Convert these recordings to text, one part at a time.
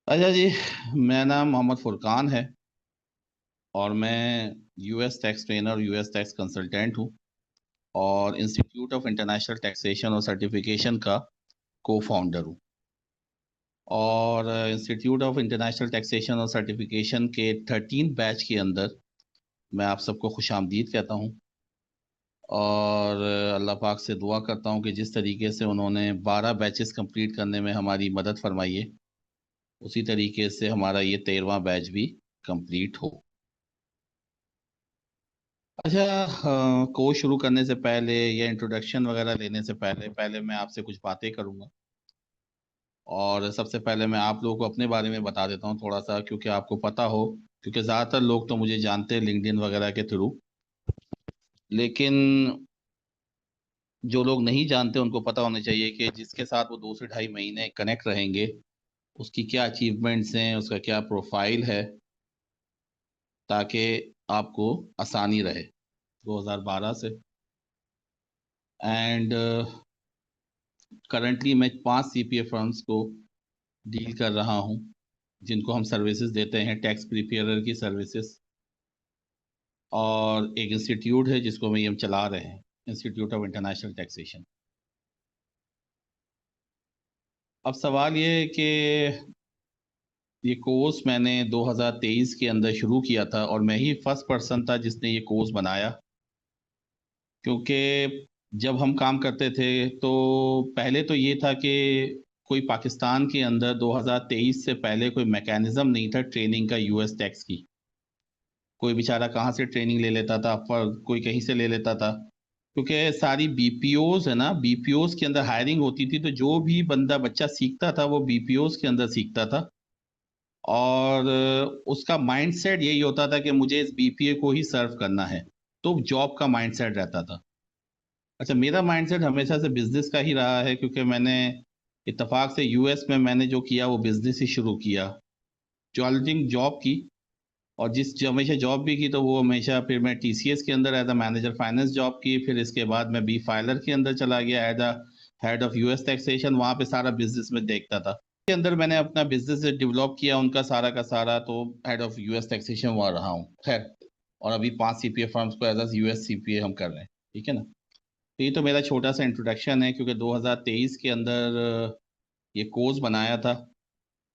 अच्छा जी। मेरा नाम मोहम्मद फुरकान है और मैं US tax trainer, US tax consultant हूँ और इंस्टीट्यूट ऑफ इंटरनेशनल टैक्सेशन और सर्टिफिकेशन का को फाउंडर हूँ। और इंस्टीट्यूट ऑफ इंटरनेशनल टैक्सेशन और सर्टिफिकेशन के 13 बैच के अंदर मैं आप सबको खुशामदीद कहता हूँ। और अल्लाह पाक से दुआ करता हूँ कि जिस तरीके से उन्होंने 12 बैचेस कंप्लीट करने में हमारी मदद फरमाई है, उसी तरीके से हमारा ये 13वां बैच भी कंप्लीट हो। अच्छा, कोर्स शुरू करने से पहले या इंट्रोडक्शन वगैरह लेने से पहले पहले मैं आपसे कुछ बातें करूंगा। और सबसे पहले मैं आप लोगों को अपने बारे में बता देता हूँ थोड़ा सा, क्योंकि आपको पता हो, क्योंकि ज़्यादातर लोग तो मुझे जानते हैं लिंक्डइन वगैरह के थ्रू। लेकिन जो लोग नहीं जानते उनको पता होना चाहिए कि जिसके साथ वो 2 से ढाई महीने कनेक्ट रहेंगे उसकी क्या अचीवमेंट्स हैं, उसका क्या प्रोफाइल है, ताकि आपको आसानी रहे 2012 से। एंड करंटली मैं 5 सीपीए फर्म्स को डील कर रहा हूँ, जिनको हम सर्विसेज देते हैं, टैक्स प्रिपेयरर की सर्विसेज। और एक इंस्टीट्यूट है जिसको मैं ये हम चला रहे हैं, इंस्टीट्यूट ऑफ इंटरनेशनल टैक्सेशन। अब सवाल ये है कि ये कोर्स मैंने 2023 के अंदर शुरू किया था और मैं ही फर्स्ट पर्सन था जिसने ये कोर्स बनाया। क्योंकि जब हम काम करते थे तो पहले तो ये था कि कोई पाकिस्तान के अंदर 2023 से पहले कोई मैकेनिज्म नहीं था ट्रेनिंग का यूएस टैक्स की। कोई बेचारा कहाँ से ट्रेनिंग ले लेता था, पर कोई कहीं से ले लेता था। क्योंकि सारी बीपीओज है ना, बीपीओज के अंदर हायरिंग होती थी, तो जो भी बंदा बच्चा सीखता था वो बीपीओज के अंदर सीखता था। और उसका माइंडसेट यही होता था कि मुझे इस बीपीए को ही सर्व करना है। तो जॉब का माइंडसेट रहता था। अच्छा, मेरा माइंडसेट हमेशा से बिजनेस का ही रहा है, क्योंकि मैंने इत्तेफाक से यूएस में मैंने जो किया वो बिजनेस ही शुरू किया। जो ऑलरेडी जॉब की, और जिस जो हमेशा जॉब भी की तो वो हमेशा, फिर मैं टीसीएस के अंदर as a manager finance job की, फिर इसके बाद मैं बी फाइलर के अंदर चला गया as a head of US taxation. वहाँ पे सारा बिजनेस में देखता था। के अंदर मैंने अपना बिजनेस डेवलप किया उनका सारा का सारा, तो हेड ऑफ यूएस टैक्सेशन वहाँ रहा हूँ, खैर। और अभी 5 सीपीए फर्म्स को एज अ यूएस सीपीए हम कर रहे हैं, ठीक है ना। तो ये तो मेरा छोटा सा इंट्रोडक्शन है, क्योंकि 2023 के अंदर ये कोर्स बनाया था।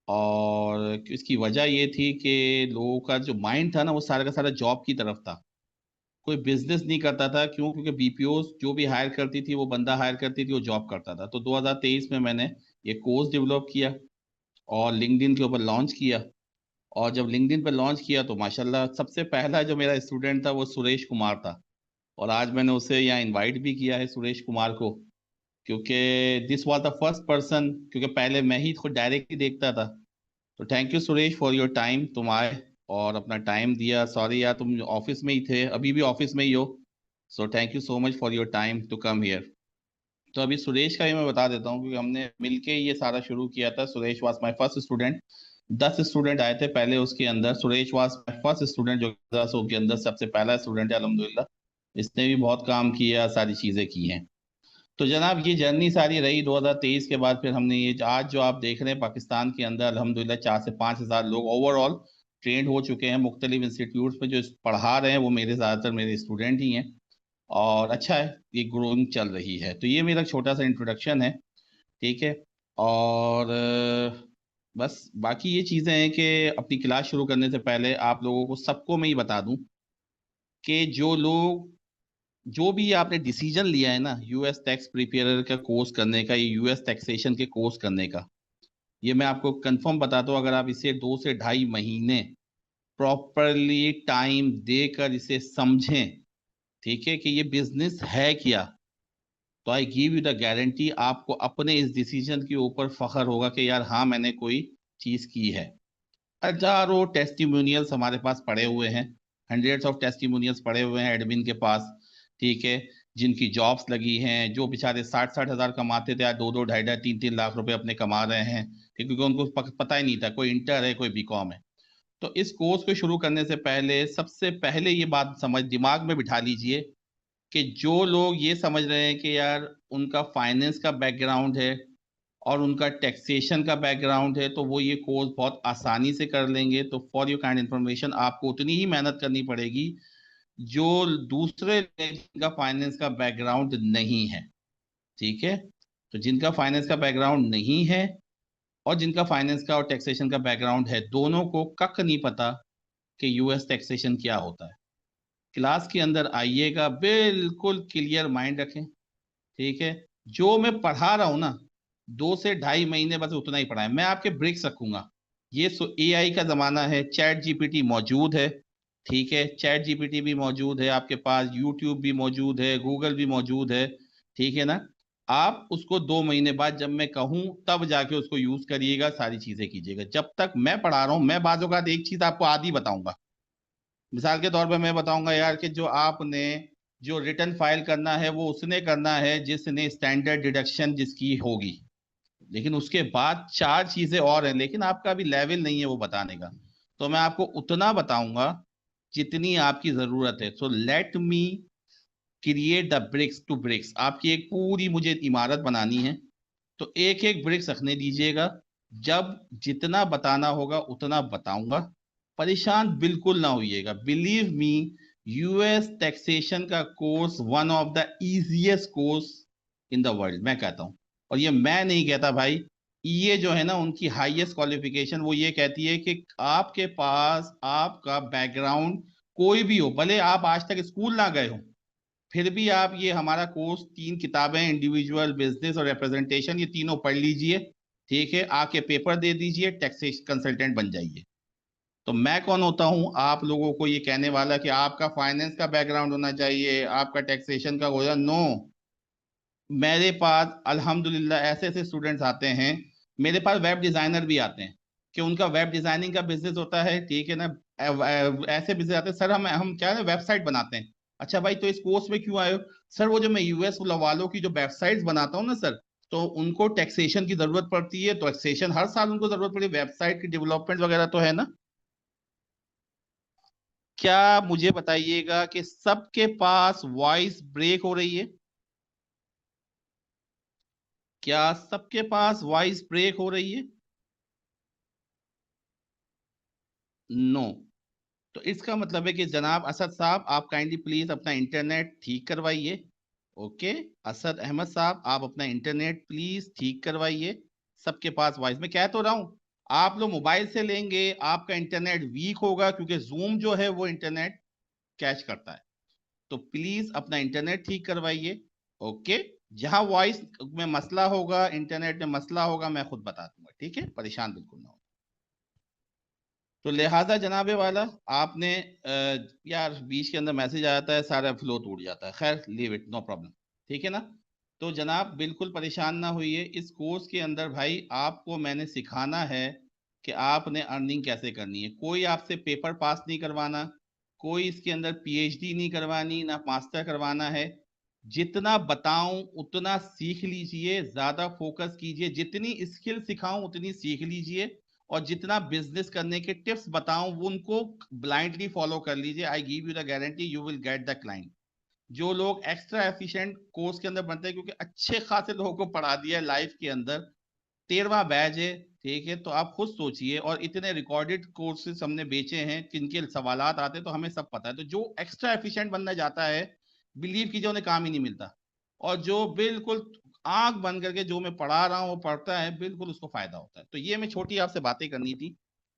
और इसकी वजह ये थी कि लोगों का जो माइंड था ना वो सारा का सारा जॉब की तरफ था। कोई बिजनेस नहीं करता था। क्यों? क्योंकि बीपीओ जो भी हायर करती थी, वो बंदा हायर करती थी, वो जॉब करता था। तो 2023 में मैंने ये कोर्स डेवलप किया और लिंक्डइन के ऊपर लॉन्च किया। और जब लिंक्डइन पे लॉन्च किया तो माशाल्लाह सबसे पहला जो मेरा स्टूडेंट था वो सुरेश कुमार था। और आज मैंने उसे यहाँ इनवाइट भी किया है, सुरेश कुमार को। क्योंकि this was the first person, क्योंकि पहले मैं ही खुद डायरेक्टली देखता था। तो thank you Suresh for your time, तुम आए और अपना टाइम दिया। सॉरी यार, तुम ऑफिस में ही थे, अभी भी ऑफिस में ही हो। So thank you so much for your time to come here. तो अभी सुरेश का ही मैं बता देता हूँ, क्योंकि हमने मिलके ये सारा शुरू किया था। Suresh was my first student. 10 student आए थे पहले उसके अंदर। Suresh was my first student, जो 10 के अंदर सबसे पहला स्टूडेंट है, अल्हम्दुलिल्लाह। इसने भी बहुत काम किया, सारी चीजें की हैं। तो जनाब ये जर्नी सारी रही 2023 के बाद। फिर हमने ये आज जो आप देख रहे हैं पाकिस्तान के अंदर अल्हम्दुलिल्लाह 4 से 5 हज़ार लोग ओवरऑल ट्रेंड हो चुके हैं मुख्तलिफ इंस्टीट्यूट्स में। जो पढ़ा रहे हैं वो मेरे ज़्यादातर मेरे स्टूडेंट ही हैं। और अच्छा है, ये ग्रोइंग चल रही है। तो ये मेरा छोटा सा इंट्रोडक्शन है, ठीक है। और बस बाकी ये चीज़ें हैं कि अपनी क्लास शुरू करने से पहले आप लोगों को सबको मैं ये बता दूं कि जो लोग, जो भी आपने डिसीजन लिया है ना यूएस टैक्स प्रिपेयरर का कोर्स करने का, ये यूएस टैक्सेशन के कोर्स करने का, ये मैं आपको कंफर्म बताता हूँ, अगर आप इसे 2 से ढाई महीने प्रॉपरली टाइम देकर इसे समझें, ठीक है, कि ये बिजनेस है क्या, तो I give you the guarantee आपको अपने इस डिसीजन के ऊपर फख्र होगा कि यार हाँ मैंने कोई चीज की है। हजारों टेस्टिमोनियल्स हमारे पास पड़े हुए हैं, हंड्रेड्स ऑफ टेस्टिमोनियल्स पड़े हुए हैं एडमिन के पास, ठीक है। जिनकी जॉब्स लगी हैं, जो बेचारे 60-60 हज़ार कमाते थे, आज 2-2 ढाई-ढाई 3-3 लाख रुपए अपने कमा रहे हैं, ठीक, क्योंकि उनको पता ही नहीं था कोई इंटर है कोई बीकॉम है। तो इस कोर्स को शुरू करने से पहले सबसे पहले ये बात समझ दिमाग में बिठा लीजिए कि जो लोग ये समझ रहे हैं कि यार उनका फाइनेंस का बैकग्राउंड है, और उनका टैक्सेशन का बैकग्राउंड है, तो वो ये कोर्स बहुत आसानी से कर लेंगे। तो फॉर योर काइंड इन्फॉर्मेशन, आपको उतनी ही मेहनत करनी पड़ेगी जो दूसरे जिनका फाइनेंस का बैकग्राउंड नहीं है। ठीक है, तो जिनका फाइनेंस का बैकग्राउंड नहीं है और जिनका फाइनेंस का और टैक्सेशन का बैकग्राउंड है, दोनों को कख नहीं पता कि यूएस टैक्सेशन क्या होता है। क्लास के अंदर आइएगा, बिल्कुल क्लियर माइंड रखें। ठीक है, जो मैं पढ़ा रहा हूं ना, 2 से ढाई महीने बस उतना ही पढ़ा है। मैं आपके ब्रेक्स रखूंगा। ये एआई का जमाना है, चैट जीपीटी मौजूद है। ठीक है, चैट जीपीटी भी मौजूद है आपके पास, यूट्यूब भी मौजूद है, गूगल भी मौजूद है। ठीक है ना, आप उसको 2 महीने बाद जब मैं कहूं तब जाके उसको यूज करिएगा, सारी चीजें कीजिएगा। जब तक मैं पढ़ा रहा हूं, मैं बाजों का एक चीज आपको आदि बताऊंगा। मिसाल के तौर पे मैं बताऊंगा यार कि जो आपने जो रिटर्न फाइल करना है वो उसने करना है जिसने स्टैंडर्ड डिडक्शन जिसकी होगी, लेकिन उसके बाद 4 चीजें और हैं, लेकिन आपका अभी लेवल नहीं है वो बताने का। तो मैं आपको उतना बताऊंगा जितनी आपकी जरूरत है। So let me create the bricks to bricks. आपकी एक पूरी मुझे इमारत बनानी है, तो एक एक ब्रिक्स रखने दीजिएगा। जब जितना बताना होगा उतना बताऊंगा, परेशान बिल्कुल ना होइएगा। बिलीव मी, यूएस टैक्सेशन का course one of the easiest course in the world, मैं कहता हूं। और ये मैं नहीं कहता भाई, ये जो है ना उनकी हाईएस्ट क्वालिफिकेशन, वो ये कहती है कि आपके पास आपका बैकग्राउंड कोई भी हो, भले आप आज तक स्कूल ना गए हो, फिर भी आप ये हमारा कोर्स 3 किताबें, इंडिविजुअल, बिजनेस और रिप्रेजेंटेशन, ये तीनों पढ़ लीजिए। ठीक है, आके पेपर दे दीजिए, टैक्स कंसल्टेंट बन जाइए। तो मैं कौन होता हूं आप लोगों को ये कहने वाला कि आपका फाइनेंस का बैकग्राउंड होना चाहिए, आपका टैक्सेशन का होना? नो, मेरे पास अल्हम्दुलिल्लाह ऐसे ऐसे स्टूडेंट्स आते हैं। मेरे पास वेब डिजाइनर भी आते हैं कि उनका वेब डिजाइनिंग का बिजनेस होता है। ठीक है ना, ऐसे बिजनेस आते हैं, सर हम क्या है वेबसाइट बनाते हैं। अच्छा भाई, तो इस कोर्स में क्यों आए हो? सर वो जो मैं यूएस वालों की जो वेबसाइट्स बनाता हूँ ना सर, तो उनको टैक्सेशन की जरूरत पड़ती है, तो टैक्सेशन हर साल उनको जरूरत पड़ी, वेबसाइट की डेवलपमेंट वगैरह तो है ना। क्या मुझे बताइएगा कि सबके पास वॉइस ब्रेक हो रही है? क्या सबके पास वॉइस ब्रेक हो रही है? नो। तो इसका मतलब है कि जनाब असद साहब, आप काइंडली प्लीज अपना इंटरनेट ठीक करवाइए। ओके, असद अहमद साहब, आप अपना इंटरनेट प्लीज ठीक करवाइए। सबके पास वॉइस, मैं कह तो रहा हूं, आप लोग मोबाइल से लेंगे आपका इंटरनेट वीक होगा, क्योंकि जूम जो है वो इंटरनेट कैच करता है। तो प्लीज अपना इंटरनेट ठीक करवाइए। ओके, जहां वॉइस में मसला होगा, इंटरनेट में मसला होगा, मैं खुद बता दूंगा। ठीक है, परेशान बिल्कुल ना हो। तो लिहाजा जनाबे वाला, आपने यार बीच के अंदर मैसेज आ जाता है, सारा फ्लो टूट जाता है। खैर, लीव इट, नो प्रॉब्लम। ठीक है ना, तो जनाब बिल्कुल परेशान ना होइए। इस कोर्स के अंदर भाई आपको मैंने सिखाना है कि आपने अर्निंग कैसे करनी है। कोई आपसे पेपर पास नहीं करवाना, कोई इसके अंदर पीएचडी नहीं करवानी, ना मास्टर करवाना है। जितना बताऊं उतना सीख लीजिए, ज्यादा फोकस कीजिए। जितनी स्किल सिखाऊं उतनी सीख लीजिए, और जितना बिजनेस करने के टिप्स बताऊं वो उनको ब्लाइंडली फॉलो कर लीजिए। I give you the guarantee you will get the client. जो लोग एक्स्ट्रा एफिशिएंट कोर्स के अंदर बनते हैं, क्योंकि अच्छे खासे लोगों को पढ़ा दिया है लाइफ के अंदर, 13वां बैच है। ठीक है, तो आप खुद सोचिए, और इतने रिकॉर्डेड कोर्सेज हमने बेचे हैं, किनके सवालात आते हैं, तो हमें सब पता है। तो जो एक्स्ट्रा एफिशिएंट बनना जाता है, बिलीव कीजिए उन्हें काम ही नहीं मिलता। और जो बिल्कुल आंख बंद करके जो मैं पढ़ा रहा हूँ वो पढ़ता है, बिल्कुल उसको फायदा होता है। तो ये मैं छोटी आपसे बातें करनी थी।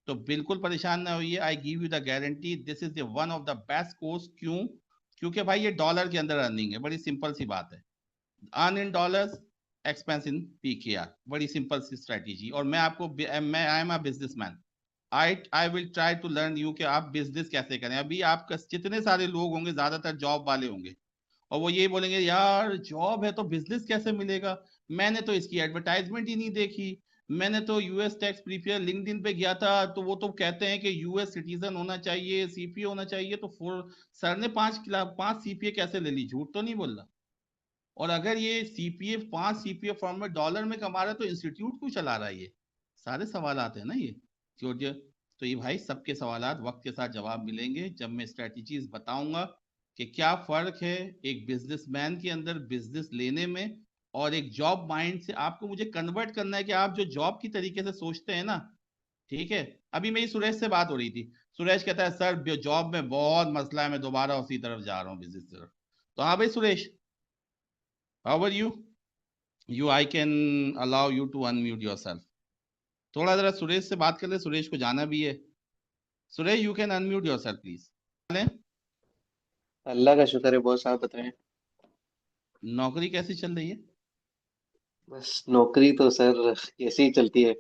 तो बिल्कुल परेशान ना होइए, I give you the guarantee this is the one of the best course. क्यों? क्योंकि भाई ये डॉलर के अंदर अर्निंग है, बड़ी सिंपल सी बात है। Earn in dollars, expense in PKR, बड़ी सिंपल सी स्ट्रेटेजी। और मैं आपको, मैं I am a businessman, I will try to learn you कि आप बिजनेस कैसे करें। अभी आपका जितने सारे लोग होंगे, ज्यादातर जॉब वाले होंगे, और वो ये बोलेंगे यार जॉब है तो बिजनेस कैसे मिलेगा, मैंने तो इसकी एडवर्टाइजमेंट ही नहीं देखी। मैंने तो यूएस टैक्स प्रीपेयर लिंक्डइन पे गया था, तो वो तो कहते हैं कि यूएस सिटीजन होना चाहिए, सीपीए होना चाहिए। तो सर ने 5 सीपीए कैसे ले ली? झूठ तो नहीं बोल रहा। और अगर ये सीपीए 5 सीपीए फॉर्म में डॉलर में कमा रहा है, तो इंस्टीट्यूट क्यों चला रहा है? ये सारे सवाल आते हैं ना ये, जो तो ये भाई सबके सवालात वक्त के साथ जवाब मिलेंगे जब मैं स्ट्रेटजीज बताऊंगा कि क्या फर्क है एक बिजनेसमैन के अंदर बिजनेस लेने में और एक जॉब माइंड से आपको मुझे कन्वर्ट करना है कि आप जो जॉब की तरीके से सोचते हैं ना, ठीक है। अभी मेरी सुरेश से बात हो रही थी, सुरेश कहता है सर जॉब में बहुत मसला है, मैं दोबारा उसी तरफ जा रहा हूँ, बिजनेस तरफ। तो हाँ भाई Suresh, how are you I can allow you to unmute yourself. थोड़ा जरा सुरेश से बात कर ले, सुरेश को जाना भी है। Suresh you can unmute yourself please. अल्लाह का शुक्र है बॉस, आप बताएं। नौकरी कैसी चल रही है? बस नौकरी तो सर कैसी ही चलती है।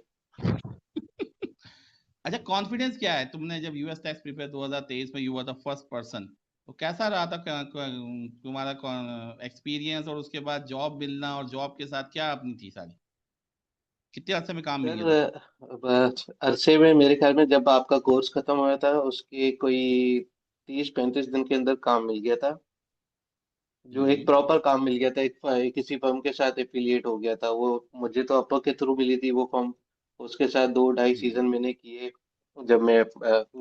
अच्छा, कॉन्फिडेंस क्या है? तुमने जब यूएस टैक्स प्रिपेयर 2023 में you were the first person, तो कैसा रहा था तुम्हारा एक्सपीरियंस, और उसके बाद जॉब मिलना, और जॉब के साथ क्या अपनी थी सारी, कितने अर्से में काम मिल सर गया था? अरसे में मेरे ख्याल में जब आपका कोर्स खत्म हुआ था उसके कोई 30-35 दिन के अंदर काम मिल गया था। जो एक हम्म। प्रॉपर काम मिल गया था, किसी फर्म के साथ एफिलिएट हो गया था वो। मुझे तो अपवर्क के थ्रू मिली थी वो फर्म। उसके साथ 2-2.5 सीजन हम्म। मैंने किए। जब मैं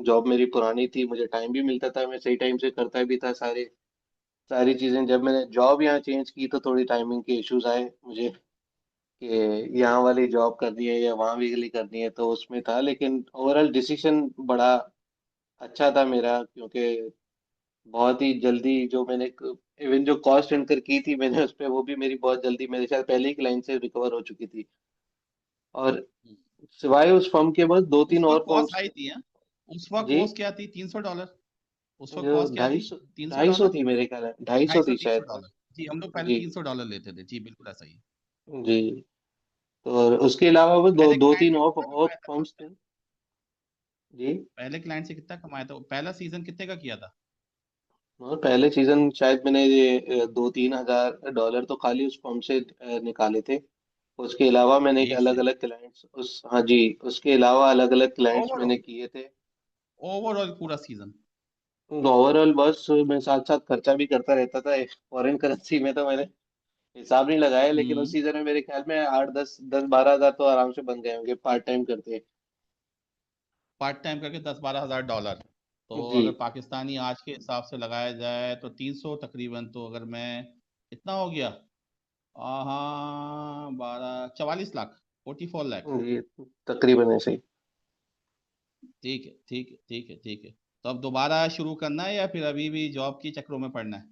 जॉब मेरी पुरानी थी, मुझे टाइम भी मिलता था, मैं सही टाइम से करता भी था सारी चीजें। जब मैंने जॉब यहाँ चेंज की तो थोड़ी टाइमिंग के इश्यूज आए मुझे कि यहाँ वाली जॉब करनी है या वहाँ वाली करनी है, तो उसमें था। लेकिन ओवरऑल डिसीजन बड़ा अच्छा था मेरा, क्योंकि बहुत ही जल्दी जो मैंने इवन जो कॉस्ट इनकर की थी मैंने उस पे, वो भी मेरी बहुत जल्दी मेरे शायद पहले ही क्लाइंट से रिकवर हो चुकी थी। और हम्म। सिवाय उस फर्म के बस दो उस तीन और वक्त कॉस्ट फर्म्स। आई थी, हाँ? उस वक्त जी। कॉस्ट क्या थी? $300? उस वक्त जो कॉस्ट क्या ढाई थी? सौ तीन सौ ढाई सौ डॉलर थी मेरे ख्याल है, 250 250, थी तीन सौ शायद ना। डॉलर जी, हम लोग पहले जी। $300 लेते थे जी, बिल्कुल ऐसा ही है। जी। तो और उसके अलावा वो दो पहले दो क्लाइंट तीन से कितना और कमाया था फर्म्स फर्स्ट टाइम? थे। जी। पहले क्लाइंट से कितना कमाया था? पहला सीजन कितने का किया था? और पहले सीजन शायद मैंने ये 2-3 हज़ार डॉलर तो खाली उस फर्म से निकाले थे। उसके अलावा मैंने एक एक अलग से? अलग क्लाइंट्स उस हाँ जी, उसके अलावा अलग अलग क्लाइंट्स मैंने ओवरऑल? किए थे। ओवरऑल पूरा सीजन? ओवरऑल बस मैं साथ साथ खर्चा भी करता रहता था फॉरेन करेंसी में, तो मैंने हिसाब नहीं लगाया, लेकिन उस हम्म। सीजन में मेरे ख्याल में 8-10-12 हज़ार तो आराम से बन गए होंगे पार्ट टाइम करते। पार्ट टाइम करके 10-12 हज़ार डॉलर, तो जी। अगर पाकिस्तानी आज के हिसाब से लगाया जाए तो 300 तकरीबन, तो अगर मैं, इतना हो गया, हाँ, 12, 44 लाख, 44 लाख। जी तकरीबन ऐसे ही। ठीक है, ठीक है, ठीक है, ठीक है। तो अब दोबारा शुरू करना है या फिर अभी भी जॉब की चक्रों में पड़ना है?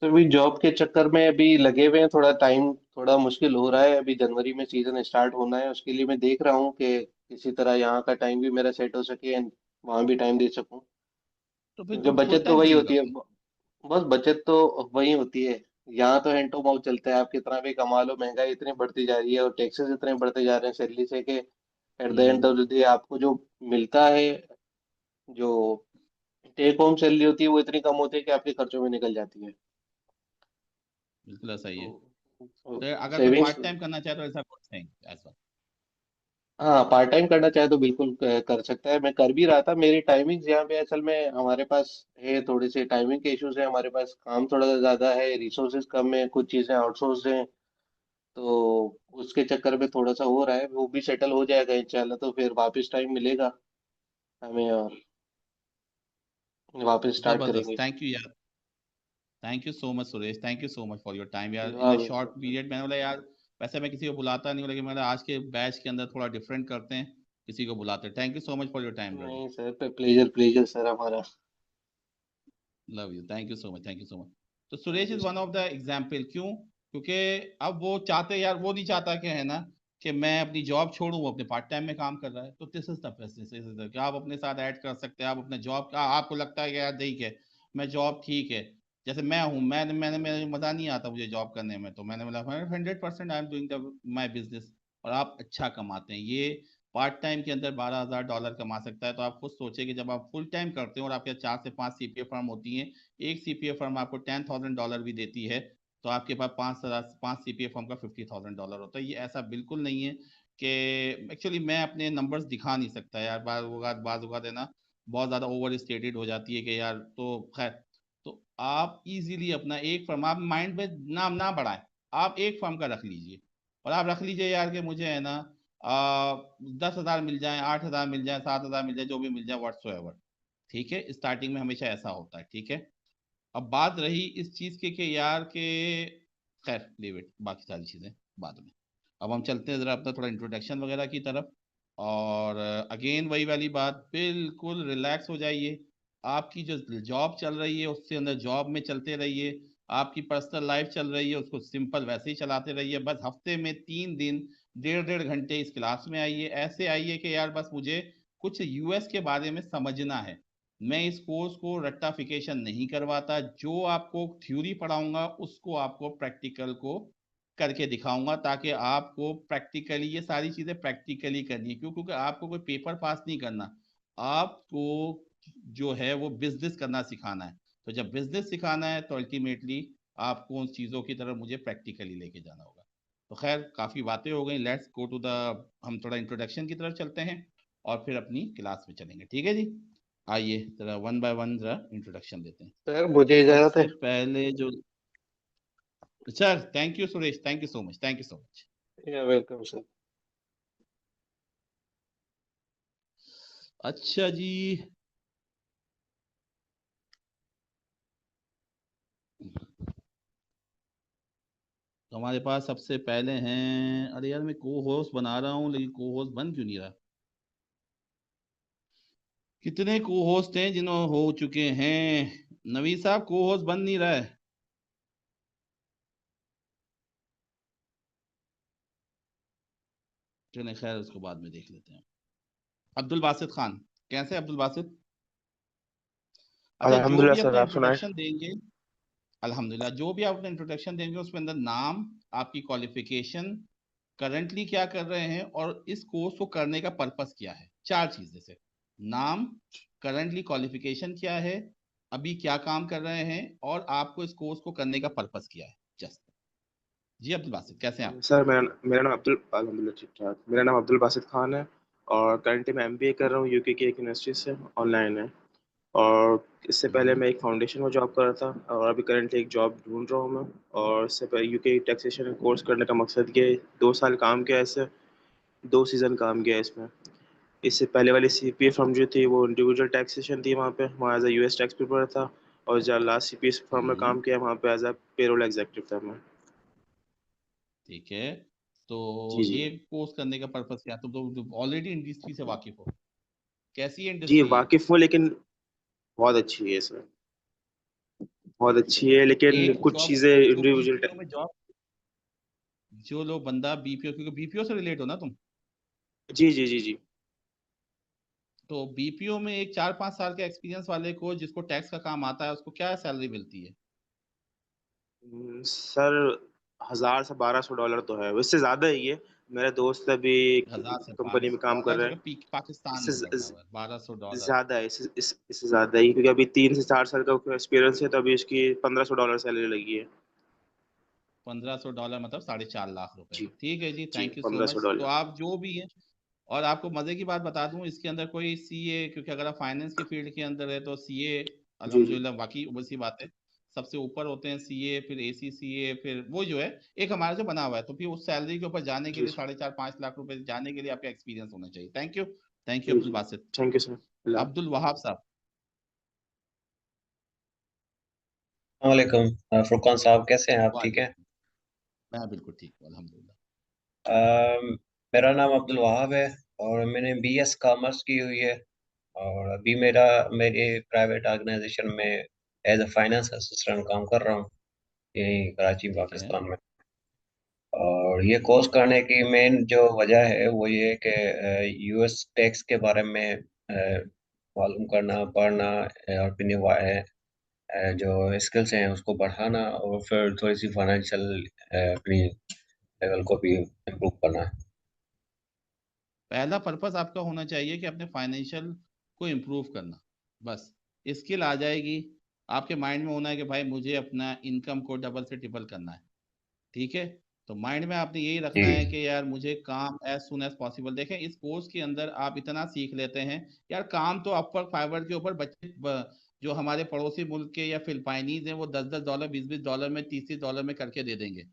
तो अभी जॉब के चक्कर में अभी लगे हुए हैं, थोड़ा टाइम थोड़ा मुश्किल हो रहा है। अभी जनवरी में सीजन स्टार्ट होना है, उसके लिए मैं देख रहा हूँ कि किसी तरह यहाँ का टाइम भी मेरा सेट हो सके एंड वहाँ भी टाइम दे सकूँ। तो फिर जो तुम फुल बचत तो टाइम वही क्यों नहीं होती है। करते? बस बचत तो वही होती है। यहाँ तो हैंड टू माउथ चलता है, आप कितना भी कमा लो, महंगाई इतनी बढ़ती जा रही है और टैक्सेस इतने बढ़ते जा रहे हैं सैलरी से कि at the end hmm. Of the day आपको जो मिलता है, जो टेक होम सैलरी होती है, वो इतनी कम होती है कि आपके खर्चों में निकल जाती है। बिल्कुल ऐसा ही है। तो तो अगर कोई सेविंग्स। पार्ट टाइम करना चाहे तो ऐसा कुछ नहीं ऐसा? हाँ, पार्ट टाइम करना चाहे तो बिल्कुल कर सकता है। मैं कर भी रहा था। मेरी टाइमिंग्स यहाँ पे असल में हमारे पास है, थोड़ी सी टाइमिंग के इश्यूज है हमारे पास, काम थोड़ा सा ज्यादा है, रिसोर्सेज कम है, कुछ चीजें आउटसोर्स हैं। तो उसके चक्कर में थोड़ा सा हो रहा है, वो भी सेटल हो जाएगा इंशाल्लाह, तो फिर वापस टाइम मिलेगा हमें और वापस स्टार्ट जबरदस्त, करेंगे। थैंक यू यार। Thank you so much Suresh, thank you so much for your time यार, इन हाँ अ शॉर्ट बिल्कुल सर। पीरियड। मैंने बोला यार, वैसे मैं किसी को बुलाता नहीं हूँ, लेकिन मैंने आज के बैच के अंदर थोड़ा डिफरेंट करते हैं, किसी को बुलाते हैं। Thank you so much for your time brother. नहीं सर, पे प्लेजर प्लेजर सर हमारा। Love you, thank you so much, thank you so much. तो thank Suresh you is one sir. Of the example, क्यों? क्योंकि अब वो चाहते यार, वो नहीं चाहता कि, है ना, कि मैं अपनी जॉब छोड़ूं, वो अपने पार्ट टाइम में काम कर रहा है। तो दिस इज द बिजनेस कि आप अपने साथ ऐड कर सकते हैं, आप अपने जॉब का, आपको लगता है कि यार ठीक है, मैं जॉब ठीक है, जैसे मैं हूँ, मैंने मेरे मजा नहीं आता मुझे जॉब करने में, तो मैंने बोला 100% I am doing the my business, और आप अच्छा कमाते हैं। ये पार्ट टाइम के अंदर $12,000 कमा सकता है। तो आप खुद सोचिए कि जब आप फुल टाइम करते हो और आपके 4 से 5 सीपीए फर्म होती हैं, एक सीपीए फर्म आपको $10,000 भी देती है, तो आपके पास 5 सीपीए फर्म का $50,000 होता है। ये ऐसा बिल्कुल नहीं है कि, एक्चुअली मैं अपने नंबर्स दिखा नहीं सकता यार, बाज है ना, बहुत ज्यादा ओवर स्टेटेड हो जाती है कि यार, तो खैर। तो आप इजीली अपना एक फर्म, आप माइंड में नाम ना बढ़ाएं, आप एक फर्म का रख लीजिए, और आप रख लीजिए यार कि मुझे, है ना, 10,000 मिल जाए, 8,000 मिल जाए, 7,000 मिल जाए, जो भी मिल जाए व्हाट्सोएवर, ठीक है। स्टार्टिंग में हमेशा ऐसा होता है, ठीक है। अब बात रही इस चीज के कि यार के खैर लीव इट, बाकी सारी चीज़ें बाद में। अब हम चलते हैं ज़रा अपना थोड़ा इंट्रोडक्शन वगैरह की तरफ। और अगेन वही वाली बात, बिल्कुल रिलैक्स हो जाइए। आपकी जो जॉब चल रही है उससे अंदर जॉब में चलते रहिए। आपकी पर्सनल लाइफ चल रही है उसको सिंपल वैसे ही चलाते रहिए। बस हफ्ते में 3 दिन 1.5 घंटे इस क्लास में आइए। ऐसे आइए कि यार बस मुझे कुछ यूएस के बारे में समझना है। मैं इस कोर्स को रट्टाफिकेशन नहीं करवाता। जो आपको थ्योरी पढ़ाऊंगा उसको आपको प्रैक्टिकल को करके दिखाऊंगा, ताकि आपको प्रैक्टिकली ये सारी चीजें प्रैक्टिकली करनी है। क्यों? क्योंकि आपको कोई पेपर पास नहीं करना, आपको जो है वो बिजनेस करना सिखाना है। तो जब बिजनेस सिखाना है तो अल्टीमेटली आपको उन चीजों की तरफ मुझे प्रैक्टिकली लेके जाना होगा। तो खैर काफी बातें हो गई, लेट्स गो टू द, हम थोड़ा इंट्रोडक्शन की तरफ चलते हैं और फिर अपनी क्लास में चलेंगे। ठीक है जी, आइए जरा वन बाय वन जरा इंट्रोडक्शन देते हैं। सर मुझे इजाजत है। सबसे पहले जो, sir thank you Suresh, thank you so much, thank you so much. या वेलकम सर। अच्छा जी, तो हमारे पास सबसे पहले हैं, अरे यार मैं को होस्ट बना रहा हूँ लेकिन को होस्ट बन क्यों नहीं रहा? कितने को होस्ट हैं जिन्होंने हो चुके हैं? नवीद साहब को होस्ट बन नहीं रहा है। चलिए खैर उसको बाद में देख लेते हैं। अब्दुल बासित खान, कैसे अब्दुल बासित? अच्छा, जो अल्हम्दुलिल्लाह भी सर, अपना आप सुनाएं। इंट्रोडक्शन देंगे, अल्हम्दुलिल्लाह, जो भी आप अपना इंट्रोडक्शन देंगे उसमें अंदर नाम, आपकी क्वालिफिकेशन, करंटली क्या कर रहे हैं और इस कोर्स को करने का पर्पस क्या है, 4 चीजें से। नाम, करंटली क्वालिफिकेशन क्या है, अभी क्या काम कर रहे हैं, और आपको इस कोर्स को करने का पर्पस क्या है। जस्ट जी अब्दुल बासित, कैसे हैं आप? सर मेरा मेरा नाम अल्हम्दुलिल्लाह ठीक ठाक, मेरा नाम अब्दुल बासित खान है। और करंटली मैं एमबीए कर रहा हूँ यूके की एक यूनिवर्सिटी से, ऑनलाइन है। और इससे पहले हम्म। मैं एक फाउंडेशन में जॉब कर रहा था, और अभी करंटली एक जॉब ढूंढ रहा हूँ मैं। और इससे पहले यूके टैक्सेशन कोर्स करने का मकसद ये, 2 साल काम किया इससे, 2 सीजन काम किया इसमें। इससे पहले वाली सीपीए फर्म जो थी वो इंडिविजुअल टैक्सेशन थी, वहाँ as a US tax prepare था। और जहाँ लास्ट सीपीए फर्म में हम्म। काम किया वहाँ पे एज अ पेरोल एग्जीक्यूटिव था मैं। ठीक है, तो जी जी। ये कोर्स करने का पर्पस क्या? तुम तो ऑलरेडी इंडस्ट्री से वाकिफ हो। कैसी जी इंडस्ट्री है? वाकिफ हूँ, लेकिन बहुत अच्छी है सर, बहुत अच्छी है, लेकिन एक कुछ जॉब चीज़ें जो इंडिविजुअल। बीपीओ में जॉब, जो लोग बंदा बीपीओ, क्योंकि बीपीओ से रिलेट हो ना तुम, जी जी जी जी। तो बीपीओ में एक 4-5 साल के एक्सपीरियंस वाले को जिसको टैक्स का काम आता है उसको क्या सैलरी मिलती है? सर 1000 से 1200 डॉलर तो है, इससे ज़्यादा ही है। मेरे दोस्त अभी 1000 से कंपनी में काम कर 1200 रहे डॉलर हैं। पाकिस्तान इससे में बैठा हुआ है, $1200। ज़्यादा है, इससे ज़्यादा ही, क्योंकि अभी 3 से 4 साल का एक्सपीरियंस है, तो अभी इसकी 1500 डॉलर सैलरी लगी है। $1500 मतलब 4.5 लाख रुपए। जी ठीक है जी, जी, थैंक यू सो पंद्रह सौ मच। तो डॉलर आप जो भी हैं, और आपको मजे की बात बता दूं, इसके अंदर कोई सीए, क्योंकि अगर आप फाइनेंस के फील्ड के अंदर है तो सीए जी जी अल्हम्दुलिल्लाह बाकी वैसी बात है, सबसे ऊपर होते हैं सीए, फिर एसीसीए, फिर वो जो है एक हमारे से बना हुआ है। तो फिर उस सैलरी के ऊपर जाने के जी लिए 4.5-5 लाख रुपए जाने के लिए आपका एक्सपीरियंस होना चाहिए। Thank you, thank you ji Abdul ji. Basit. Thank you sir, अल्लाह। अब्दुल वहाब साहब। वालेकुम फुरकान साहब, कैसे हैं आप? ठीक हैं? वालेकुम, मैं बिल्कुल ठीक हूँ अल्हम्दुलिल्लाह। अम, मेरा नाम अब्दुल वहाब है और मैंने बीएस कॉमर्स की हुई है। और अभी मेरी प्राइवेट ऑर्गेनाइजेशन में एज अ फाइनेंस असिस्टेंट काम कर रहा हूँ, यहीं कराची ठीक है। पाकिस्तान में। और ये कोर्स करने की मेन जो वजह है वो ये है कि यूएस टैक्स के बारे में मालूम करना, पढ़ना, और फिर जो स्किल्स हैं उसको बढ़ाना, और फिर थोड़ी सी फाइनेंशियल अपनी लेवल को भी इम्प्रूव करना है। पहला पर्पस आपका होना चाहिए कि अपने फाइनेंशियल को इम्प्रूव करना। बस स्किल आ जाएगी। आपके माइंड में होना है कि भाई मुझे अपना इनकम को डबल से ट्रिपल करना है। ठीक है, तो माइंड में आपने यही रखना है जी कि यार मुझे काम एज सुन एज पॉसिबल। देखें इस कोर्स के अंदर आप इतना सीख लेते हैं, यार काम तो अपवर्क फाइवर के ऊपर बच्चे जो हमारे पड़ोसी मुल्क के या फिलिपाइनीज हैं वो $10-10, $20-20 में, $30-30 में करके दे देंगे।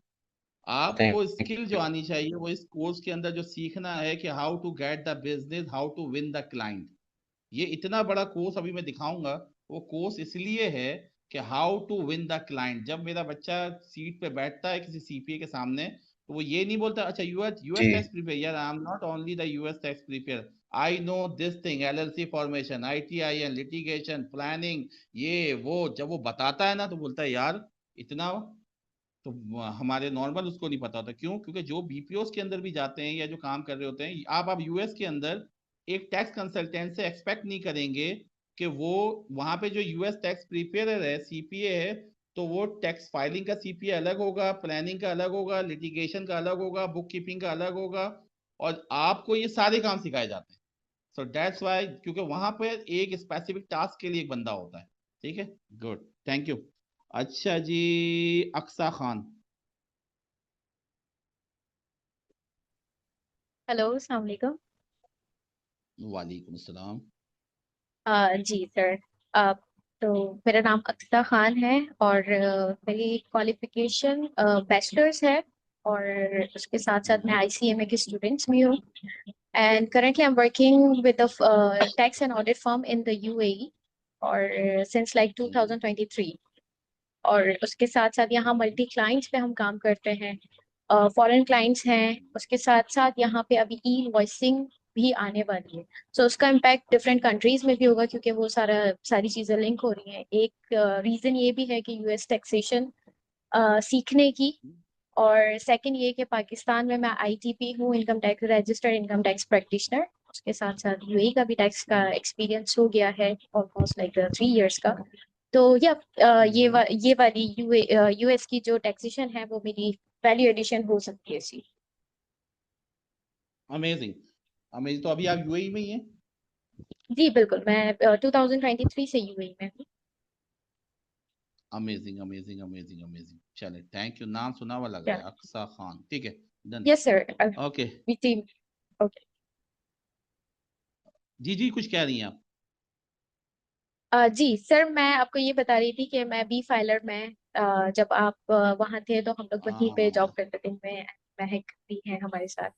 आपको थैंक स्किल जो आनी चाहिए वो इस कोर्स के अंदर जो सीखना है कि how to get the business, how to win the client. ये इतना बड़ा कोर्स अभी मैं दिखाऊंगा। वो कोर्स इसलिए है कि how to win the client. जब मेरा बच्चा सीट पे बैठता है किसी सीपीए के सामने, तो वो ये नहीं बोलता अच्छा यूएस जी टैक्स प्रिपेयर, यार I am not only the US tax prepare, I know this thing, LLC formation, ITIN, litigation, planning, ये वो। जब वो बताता है ना तो बोलता है यार इतना, तो हमारे नॉर्मल उसको नहीं पता होता। क्यों? क्योंकि जो बीपीओस के अंदर भी जाते हैं या जो काम कर रहे होते हैं, आप यूएस के अंदर एक टैक्स कंसल्टेंट से एक्सपेक्ट नहीं करेंगे कि वो वहां पे जो यूएस टैक्स प्रिपेयर है, सीपीए है, तो वो टैक्स फाइलिंग का सीपीए अलग होगा, प्लानिंग का अलग होगा, लिटिगेशन का अलग होगा, बुक कीपिंग का अलग होगा, और आपको ये सारे काम सिखाए जाते हैं। सो दैट्स वाई, क्योंकि वहां पे एक स्पेसिफिक टास्क के लिए एक बंदा होता है। ठीक है, गुड, थैंक यू। अच्छा जी, अक्सा खान। हेलो, अस्सलाम वालेकुम। वालेकुम अस्सलाम। जी सर। अ, तो मेरा नाम अक्सा खान है और मेरी क्वालिफिकेशन बैचलर्स है, और उसके साथ साथ मैं आईसीएमए की स्टूडेंट्स भी हूँ। And currently I am working with the tax and audit firm in the UAE और सिंस लाइक 2023। और उसके साथ साथ यहाँ मल्टी क्लाइंट्स पे हम काम करते हैं, फॉरेन क्लाइंट्स हैं। उसके साथ साथ यहाँ पे अभी ई इनवॉइसिंग भी आने वाली है। सो उसका इम्पैक्ट डिफरेंट कंट्रीज में भी होगा, क्योंकि वो सारी चीज़ें लिंक हो रही हैं। एक रीज़न ये भी है कि यूएस टैक्सेशन सीखने की, और सेकंड ये कि पाकिस्तान में मैं आईटीपी हूँ, income tax registered income tax practitioner. उसके साथ साथ यूएई का भी टैक्स का एक्सपीरियंस हो गया है ऑलमोस्ट लाइक 3 इयर्स का। तो या ये वाली यूएस की जो टैक्सेशन है वो मेरी वैल्यू एडिशन हो सकती है इसकी। Amazing, amazing. तो अभी आप यूएई में ही हैं? जी बिल्कुल, मैं 2023 से यूएई में हूँ। अमेजिंग अमेजिंग अमेजिंग अमेजिंग, चले, थैंक यू। नाम सुना हुआ लग रहा है, अक्सा खान। ठीक है, done. Yes sir. Okay, okay. जी जी, कुछ कह रही हैं आप? जी सर, मैं आपको ये बता रही थी कि मैं बी फाइलर में जब आप वहाँ थे तो हम लोग वहीं पे जॉब हाँ, करते थे। मैं महक भी है हमारे साथ।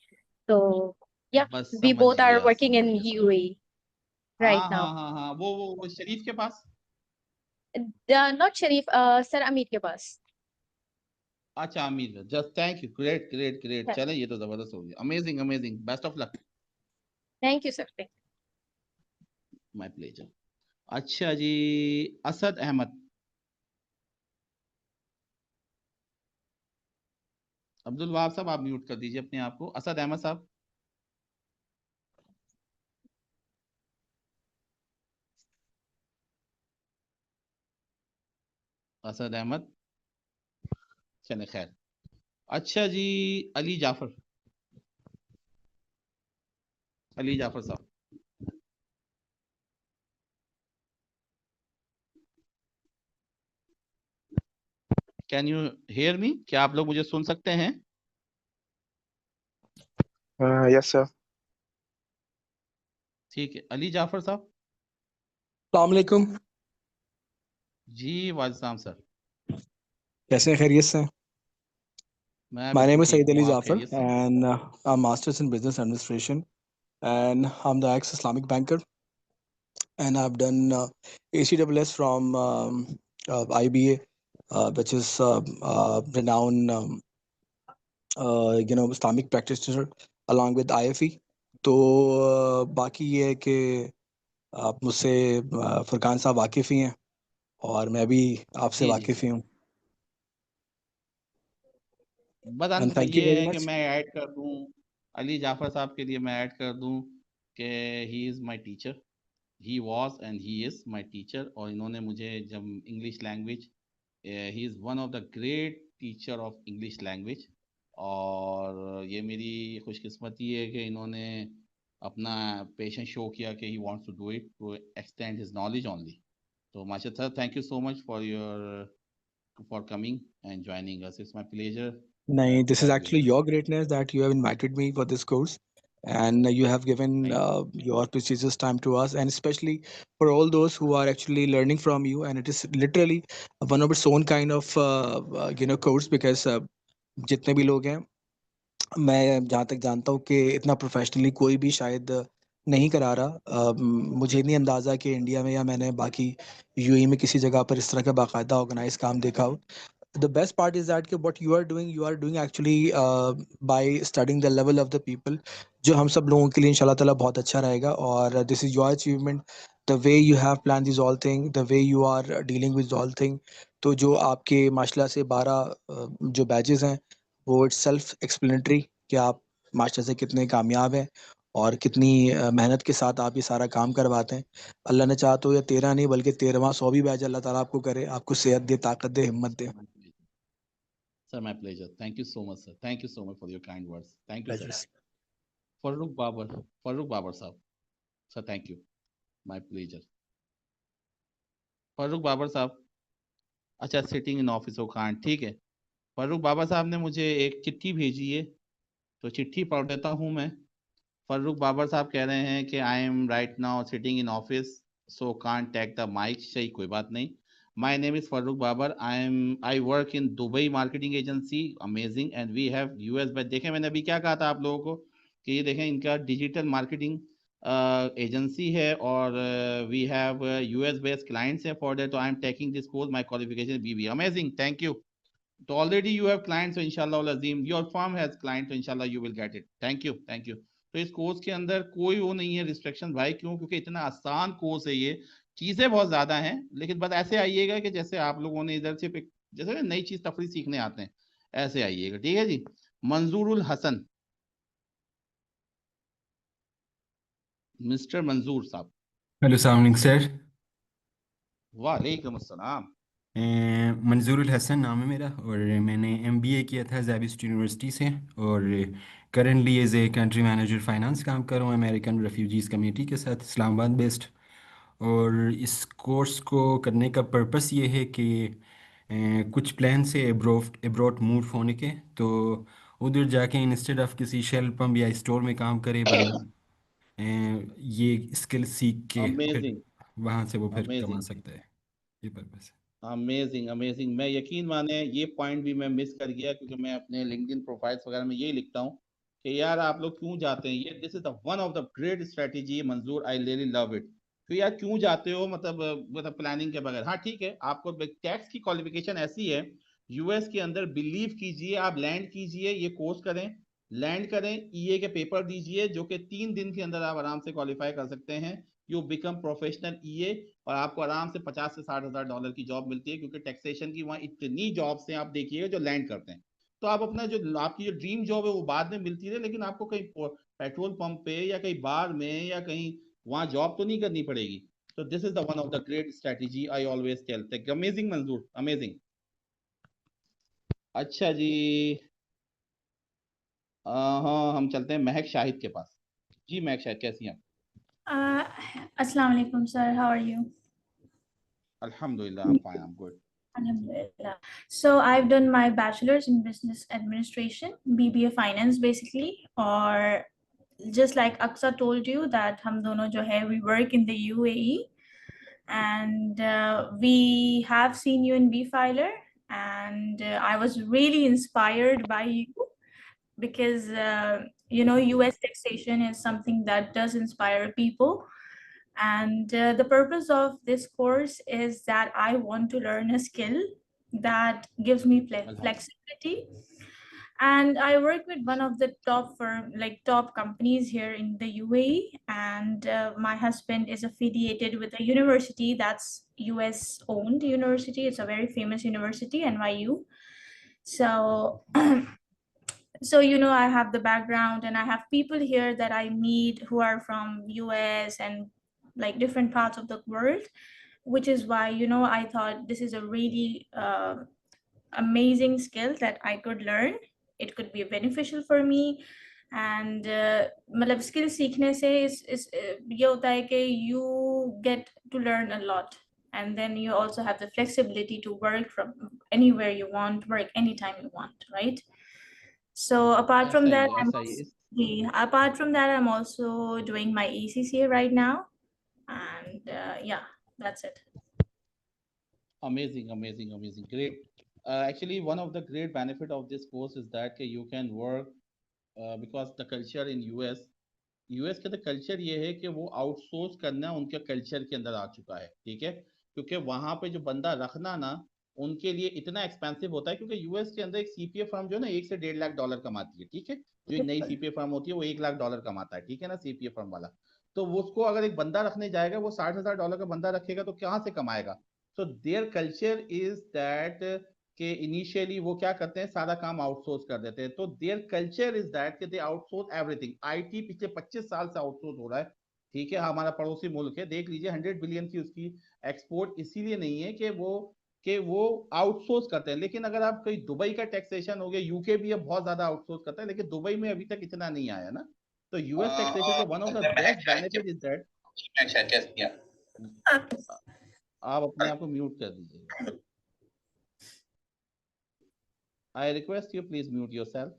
तो या बस वी समझ बोथ आर गया, वर्किंग समझ इन गया, समझ यूएई गया। राइट हाँ नाउ। हाँ हाँ हाँ, वो शरीफ के पास। नॉट शरीफ, सर अमीर के पास। अच्छा, Aamir, just thank you, great great great, चले, ये तो जबरदस्त हो गया। Amazing amazing, best of luck. Thank you sir. My pleasure. अच्छा जी, असद अहमद। अब्दुल वहाब साहब, आप म्यूट कर दीजिए अपने आप को। असद अहमद साहब। असद अहमद, चले, खैर। अच्छा जी, अली जाफर। अली जाफर साहब, कैन यू हेयर मी? क्या आप लोग मुझे सुन सकते हैं? Yes sir. ठीक है, अली जाफर साहब। अस्सलामुअलैकुम। जी वालेकुम सर। कैसे हैं? खैरियत से? मैं My name बिल्कुल is ठीक Saeed हूँ, Ali आप Jafar खैरियत से हैं? and I'm Masters in Business Administration and I'm the ex-Islamic banker and I've done ACSS from IBA, which is renowned Islamic practitioner along with IFE. तो बाकी ये है कि आप मुझसे फुरकान साहब वाकिफ़ ही हैं और मैं भी आपसे जी जी वाकिफ़ जी। ही हूँ। बस एंड अंत में थैंक यू ये वेरी है कि मच। मैं ऐड कर दूं, अली जाफर साहब के लिए मैं ऐड कर दूं कि he is my teacher, he was and he is my teacher. और इन्होंने मुझे जब English language, he is one of the great teacher of English language. और ये मेरी खुशकिस्मती है कि इन्होंने अपना पेशेंस शो किया कि he wants to do it to extend his knowledge only. तो माशाल्लाह sir, thank you so much for coming and joining us. It's my pleasure No, to this is have you actually here. your greatness that you have invited me for this course and you have given Thank you. your precious time to us, and especially for all those who are actually learning from you. And it is literally one of its own kind of course because जितने भी लोग हैं, मैं जहाँ तक जानता हूँ कि इतना प्रोफेशनली कोई भी शायद नहीं करा रहा। मुझे नहीं अंदाज़ा कि इंडिया में या मैंने बाकी यूएई में किसी जगह पर इस तरह का बाकायदा ऑर्गेनाइज काम देखा हो। The best part is that कि what you are doing actually by studying the level of the people, जो हम सब लोगों के लिए इंशाल्लाह ताला बहुत अच्छा रहेगा। और this is your achievement, the way you have planned these all thing, the way you are dealing with all thing। तो जो आपके माशाल्लाह से 12 जो बैचेस हैं वो इट्स सेल्फ एक्सप्लेनेटरी कि आप माशाल्लाह से कितने कामयाब हैं और कितनी मेहनत के साथ आप ये सारा काम करवाते हैं। अल्लाह ने चाहा तो ये 13 नहीं बल्कि 13वां 100 भी बैच अल्लाह ताला आपको करे, आपको सेहत दे, ताकत दे, हिम्मत दे। Sir, my pleasure. Thank you so much, sir. Thank you so much for your kind words. Thank you, sir. Pleasure. Farooq Babar, sir. Sir, thank you. My pleasure. Farooq Babar साहब, अच्छा sitting in office of Khan, ठीक है। फारूक बाबर साहब ने मुझे एक चिट्ठी भेजी है, तो चिट्ठी पढ़ देता हूँ मैं। फारूक बाबर साहब कह रहे हैं कि I am right now sitting in office so can't take the mic. सही, कोई बात नहीं। My name is Farooq Babar, I work in Dubai marketing agency, amazing, and we have US. But देखें, मैंने अभी क्या कहा था आप लोगों को कि ये देखें इनका डिजिटल मार्केटिंग एजेंसी है और we have US based clients है। For that I am taking this course, my qualification BB. Amazing, thank you. तो already you have clients, so इंशाल्लाह Azeem your firm has client, तो इंशाल्लाह you will get it. Thank you, thank you. तो इस course के अंदर कोई वो नहीं है रिस्ट्रिक्शन भाई, क्यों? क्योंकि इतना आसान कोर्स है ये, चीजें बहुत ज्यादा हैं, लेकिन बस ऐसे आइएगा कि जैसे आप लोगों ने इधर से जैसे नई चीज तफरी सीखने आते हैं, ऐसे आइएगा, ठीक है जी। मंजूरुल हसन, मिस्टर मंजूर साहब। हेलो अस्सलाम वालेकुम सर। वालेकुम अस्सलाम। मंजूरुल हसन नाम है मेरा और मैंने एमबीए किया था ज़ैबिस्ट यूनिवर्सिटी से और currently as a country manager finance काम कर रहा हूँ अमेरिकन रेफ्यूजीज़ कमेटी के साथ, इस्लामाबाद बेस्ड। और इस कोर्स को करने का पर्पस ये है कि कुछ प्लान से एब्रॉड मूव होने के, तो उधर जाके इंस्टेड ऑफ किसी शेल पंप या स्टोर में काम करे बंदा, ये स्किल सीख के फिर अमेजिंग, वहाँ से वो फिर कमा अमेजिंग, सकता है। ये पर्पस है। Amazing, amazing. मैं यकीन माने ये पॉइंट भी मैं मिस कर गया, क्योंकि मैं अपने लिंक्डइन प्रोफाइल्स वगैरह में यही लिखता हूँ कि यार आप लोग क्यों जाते हैं, ये this is the one of the great strategy मंजूर, आई रियली लव इट। तो यार क्यों जाते हो, मतलब प्लानिंग के बगैर। हाँ ठीक है, आपको टैक्स की क्वालिफिकेशन ऐसी है यूएस के अंदर, बिलीव कीजिए, आप लैंड कीजिए, ये कोर्स करें, लैंड करें, ईए के पेपर दीजिए, जो कि 3 दिन के अंदर आप आराम से क्वालिफाई कर सकते हैं। यू बिकम प्रोफेशनल ईए, और आपको आराम से 50 से 60 हजार डॉलर की जॉब मिलती है, क्योंकि टैक्सेशन की वहाँ इतनी जॉब्स हैं, आप देखिएगा जो लैंड करते हैं। तो आप अपना जो आपकी जो ड्रीम जॉब है वो बाद में मिलती है, लेकिन आपको कहीं पेट्रोल पंप पे या कहीं बार में या कहीं वहां जॉब तो नहीं करनी पड़ेगी। तो this is the one of the great strategy, I always tell. Amazing Manzoor, amazing. अच्छा जी, हाँ हम चलते हैं महक शाहिद के पास। जी महक शाहिद, कैसी हैं आप? Assalamu alaikum, sir. How are you? अल्हम्दुलिल्लाह, I am fine, I am good. Alhamdulillah. So I've done my bachelor's in business administration, BBA finance basically, or just like Aksa told you that hum dono jo hai, we work in the UAE, and we have seen you in B-Filer, and I was really inspired by you because you know, US taxation is something that does inspire people. And the purpose of this course is that I want to learn a skill that gives me flexibility. And I work with one of the top firm, like top companies here in the UAE. And my husband is affiliated with a university that's US owned university. It's a very famous university, NYU. So so you know, I have the background and I have people here that I meet who are from US and like different parts of the world, which is why, you know, I thought this is a really amazing skill that I could learn. It could be beneficial for me. And मतलब skill सीखने से इस ये होता है कि you get to learn a lot, and then you also have the flexibility to work from anywhere you want, work anytime you want, right? So apart from that, I'm also doing my ACCA right now, and yeah, that's it. Amazing, amazing, amazing, great. Actually, one of the great benefit of this course is that you can work because the culture in US, US के अंदर culture ये है कि वो outsource करना उनके culture के अंदर आ चुका है, ठीक है, क्योंकि वहां पे जो बंदा रखना ना उनके लिए इतना एक्सपेंसिव होता है, क्योंकि यूएस के अंदर एक सीपीए फर्म जो है ना 1 से 1.5 लाख डॉलर कमाती है, ठीक है, जो एक नई सीपीए फर्म होती है वो 1 लाख डॉलर कमाता है, ठीक है ना, सीपीए फर्म वाला। तो वो उसको अगर एक बंदा रखने जाएगा वो 60,000 डॉलर का बंदा रखेगा तो कहाँ से कमाएगा। So their culture is that कि इनिशियली वो क्या करते हैं, सारा काम आउटसोर्स कर देते हैं। तो देयर कल्चर इज दैट कि दे आउटसोर्स एवरीथिंग। आईटी पिछले 25 साल से आउटसोर्स हो रहा है, ठीक है, हमारा पड़ोसी मुल्क है, देख लीजिए 100 बिलियन की उसकी एक्सपोर्ट इसीलिए नहीं है कि वो आउटसोर्स करते हैं। लेकिन अगर आप कोई दुबई का टैक्सेशन हो गया, यूके भी अब बहुत ज्यादा आउटसोर्स करता है, लेकिन दुबई में अभी तक इतना नहीं आया ना। तो यूएस टैक्सेशन का one of the best benefit is that, आप अपने आप को म्यूट कर दीजिएगा। I request you please mute yourself,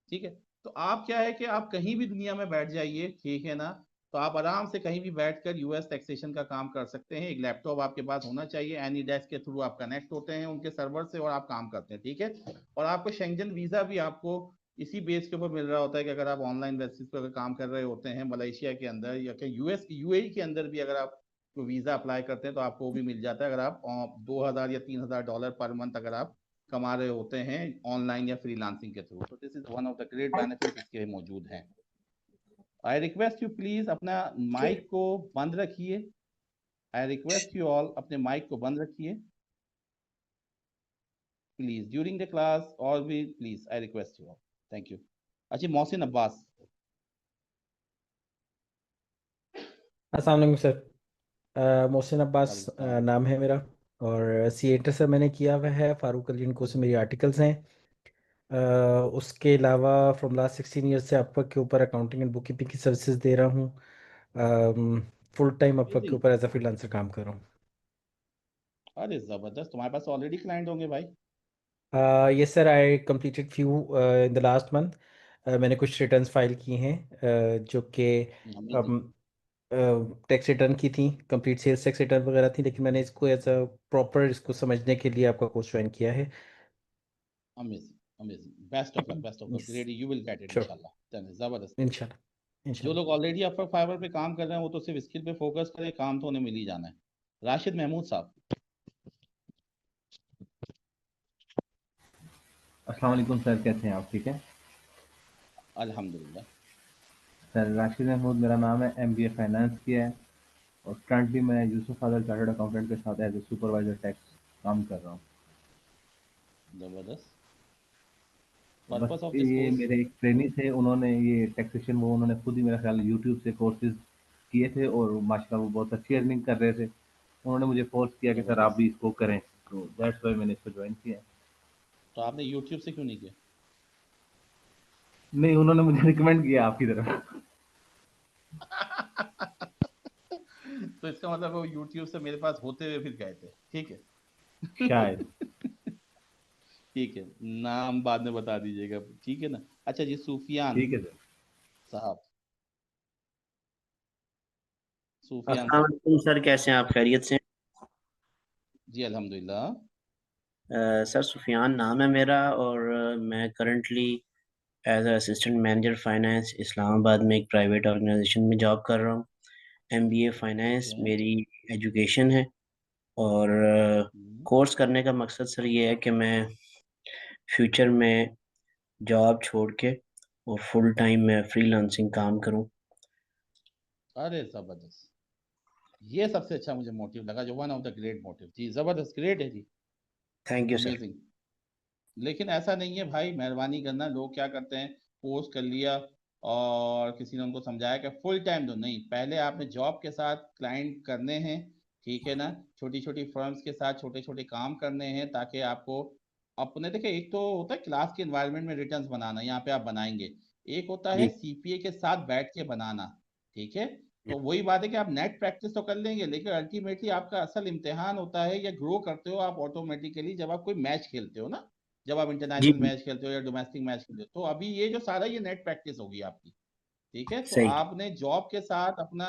ठीक है। तो आप क्या है कि आप कहीं भी दुनिया में बैठ जाइए, ठीक है ना, तो आप आराम से कहीं भी बैठकर यूएस टैक्सेशन का काम कर सकते हैं। एक लैपटॉप आपके पास होना चाहिए, एनी डेस्क के थ्रू आप कनेक्ट होते हैं उनके सर्वर से और आप काम करते हैं, ठीक है। और आपको शेंजन वीजा भी आपको इसी बेस के ऊपर मिल रहा होता है कि अगर आप ऑनलाइन बेसिस पर अगर काम कर रहे होते हैं मलेशिया के अंदर या कि यूएस यूएई के अंदर भी, अगर आप वीजा अप्लाई करते हैं तो आपको वो भी मिल जाता है, अगर आप 2,000 या 3,000 डॉलर पर मंथ अगर आप कमा रहे होते हैं ऑनलाइन या फ्रीलांसिंग के थ्रू। तो this is one of the great benefit इसके मौजूद हैं। आई रिक्वेस्ट यू प्लीज अपना माइक को बंद रखिए। आई रिक्वेस्ट यू ऑल अपने माइक को बंद रखिए प्लीज ड्यूरिंग द क्लास, और भी please I request you all, thank you. अच्छा, मोहसिन अब्बास। अस्सलाम वालेकुम सर। मोहसिन अब्बास वालेकुम नाम है मेरा, और सी इंटर से मैंने किया हुआ है, फारूक अली इनको से मेरी आर्टिकल्स हैं। उसके अलावा फ्रॉम लास्ट 16 ईयर से अपवर्क के ऊपर अकाउंटिंग एंड बुक कीपिंग की सर्विसेज दे रहा हूँ। फुल टाइम अपवर्क के ऊपर एज अ फ्रीलांसर काम कर रहा हूँ। अरे जबरदस्त, तुम्हारे पास ऑलरेडी क्लाइंट होंगे भाई। Yes sir, I completed few in the last month. मैंने कुछ रिटर्न्स फाइल की हैं जो कि Amazing. टैक्स रिटर्न की थी, कंप्लीट सेल्स टैक्स रिटर्न वगैरह थी, लेकिन मैंने इसको एज अ प्रॉपर इसको समझने के लिए आपका कोर्स ज्वाइन किया है। Amazing, amazing. Best of luck, best of luck. Great, you will get it sure, inshallah. Then जबरदस्त। इंशाल्लाह जो इंशाल्लाह। लोग ऑलरेडी अपवर्क फाइवर पे काम कर रहे हैं वो तो सिर्फ स्किल पे फोकस करें, काम तो उन्हें मिल ही जाना है। राशिद महमूद साहब। अस्सलाम वालेकुम सर, कैसे हैं आप? ठीक है अल्हम्दुलिल्लाह। सर। राशिद महमूद मेरा नाम है, MBA फाइनेंस किया है और करंटली मैं यूसुफ फादर चार्टर्ड अकाउंटेंट के साथ एज ए सुपरवाइजर टैक्स काम कर रहा हूँ। जबरदस्त। तो बस पर्पस ऑफ दिस ये कोर्स। मेरे एक ट्रेनी थे, उन्होंने ये टैक्सेशन वो उन्होंने खुद ही मेरा ख्याल यूट्यूब से कोर्सेज किए थे और माशाल्लाह वो बहुत अच्छी अर्निंग कर रहे थे। उन्होंने मुझे फोर्स किया कि सर आप जबरदस्त। भी इसको करें, तो दैट्स वाई मैंने इसको ज्वाइन किया। तो आपने यूट्यूब से क्यों नहीं किया? नहीं, उन्होंने मुझे रिकमेंड किया आपकी तरफ। तो इसका मतलब वो यूट्यूब से मेरे पास होते हुए फिर गए थे, ठीक है। शायद। ठीक है, नाम बाद में बता दीजिएगा, ठीक है ना। अच्छा जी, सूफियान ठीक है सर। साहब। सूफियान अस्सलाम साहब। वालेकुम सर, कैसे हैं आप? खैरियत से हैं? जी अल्हम्दुलिल्लाह। सर सुफियान नाम है मेरा, और मैं currently as assistant manager finance Islamabad में एक प्राइवेट ऑर्गेनाइजेशन में जॉब कर रहा हूँ। MBA finance Okay. मेरी एजुकेशन है, और कोर्स करने का मकसद सर ये है कि मैं फ्यूचर में जॉब छोड़ के और फुल टाइम में फ्रीलांसिंग काम करूँ। अरे जबरदस्त, ये सबसे अच्छा मुझे मोटिव लगा, जो one of the great motive. जी जबरदस्त, ग्रेट है जी, थैंक यू सर। अमेजिंग। लेकिन ऐसा नहीं है भाई, मेहरबानी करना। लोग क्या करते हैं, कोर्स कर लिया और किसी ने उनको समझाया कि फुल टाइम दो, नहीं, पहले आपने जॉब के साथ क्लाइंट करने हैं, ठीक है ना, छोटी छोटी फर्म्स के साथ छोटे छोटे काम करने हैं, ताकि आपको अपने, देखिए एक तो होता है क्लास के एनवायरनमेंट में रिटर्न्स बनाना, यहाँ पे आप बनाएंगे, एक होता है जी सीपीए के साथ बैठ के बनाना, ठीक है। तो वही बात है कि आप नेट प्रैक्टिस तो कर लेंगे, लेकिन अल्टीमेटली आपका असल इम्तिहान होता है या ग्रो करते हो आप ऑटोमेटिकली जब आप कोई मैच खेलते हो ना, जब आप जी इंटरनेशनल मैच खेलते हो या डोमेस्टिक मैच खेलते हो। तो अभी ये जो सारा ये नेट प्रैक्टिस होगी आपकी, ठीक है। तो सही। आपने जॉब के साथ अपना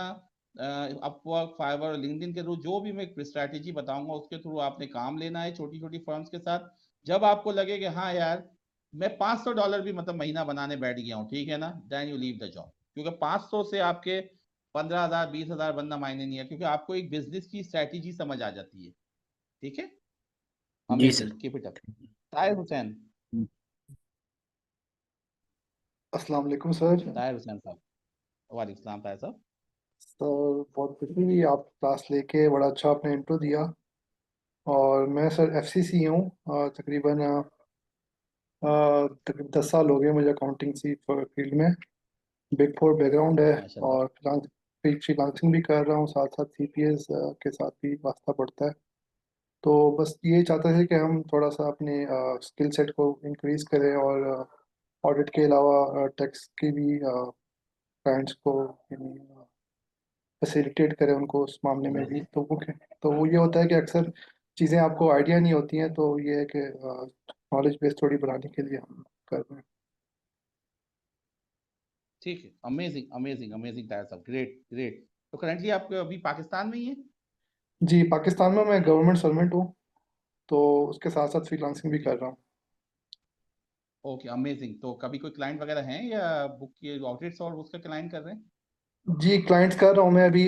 अपवर्क, फाइवर, लिंक्डइन के थ्रू, जो भी मैं स्ट्रैटेजी बताऊंगा उसके थ्रू आपने काम लेना है छोटी छोटी फर्म्स के साथ। जब आपको लगे कि हाँ यार मैं $500 भी मतलब महीना बनाने बैठ गया हूँ, ठीक है ना, then you leave the job. क्योंकि 500 से आपके 15,000 20,000 बनना मायने नहीं है, क्योंकि आपको एक बिजनेस की स्ट्रेटेजी समझ आ जाती है। ठीक है, जी sir. Amazing, keep it up. Tahir Hussain, अस्सलाम वालेकुम सर। ताहिर हुसैन साहब। वालेकुम सलाम ताहिर साहब। सर बहुत खुशी हुई आप क्लास लेके, बड़ा अच्छा आपने इंट्रो दिया। और मैं सर एफसीसी हूँ, तकरीबन 10 साल हो गए मुझे अकाउंटिंग सी फील्ड में। बिग फोर बैकग्राउंड है। माशाल्लाह। और फ्रीलांसिंग भी कर रहा हूँ, साथ साथ सीपीएस के साथ भी वास्ता पड़ता है। तो बस ये चाहते थे कि हम थोड़ा सा अपने स्किल सेट को इंक्रीज करें, और ऑडिट के अलावा टैक्स की भी क्लाइंट्स को फैसिलिटेट करें उनको उस मामले में भी। अमेजिंग। तो वो ये होता है कि अक्सर चीज़ें आपको आइडिया नहीं होती हैं, तो ये है कि नॉलेज बेस थोड़ी बढ़ाने के लिए हम कर रहे हैं। ठीक है, अमेजिंग अमेजिंग अमेजिंग ताहिर साहब, ग्रेट ग्रेट। तो करंटली आप अभी पाकिस्तान में ही हैं? जी, पाकिस्तान में मैं गवर्नमेंट सर्वेंट हूँ, तो उसके साथ साथ फ्रीलांसिंग भी कर रहा हूँ। Okay, amazing. तो कभी कोई क्लाइंट वगैरह हैं या बुक की ऑडिट्स और उसका क्लाइंट कर रहे हैं? जी, क्लाइंट्स कर रहा हूँ मैं अभी।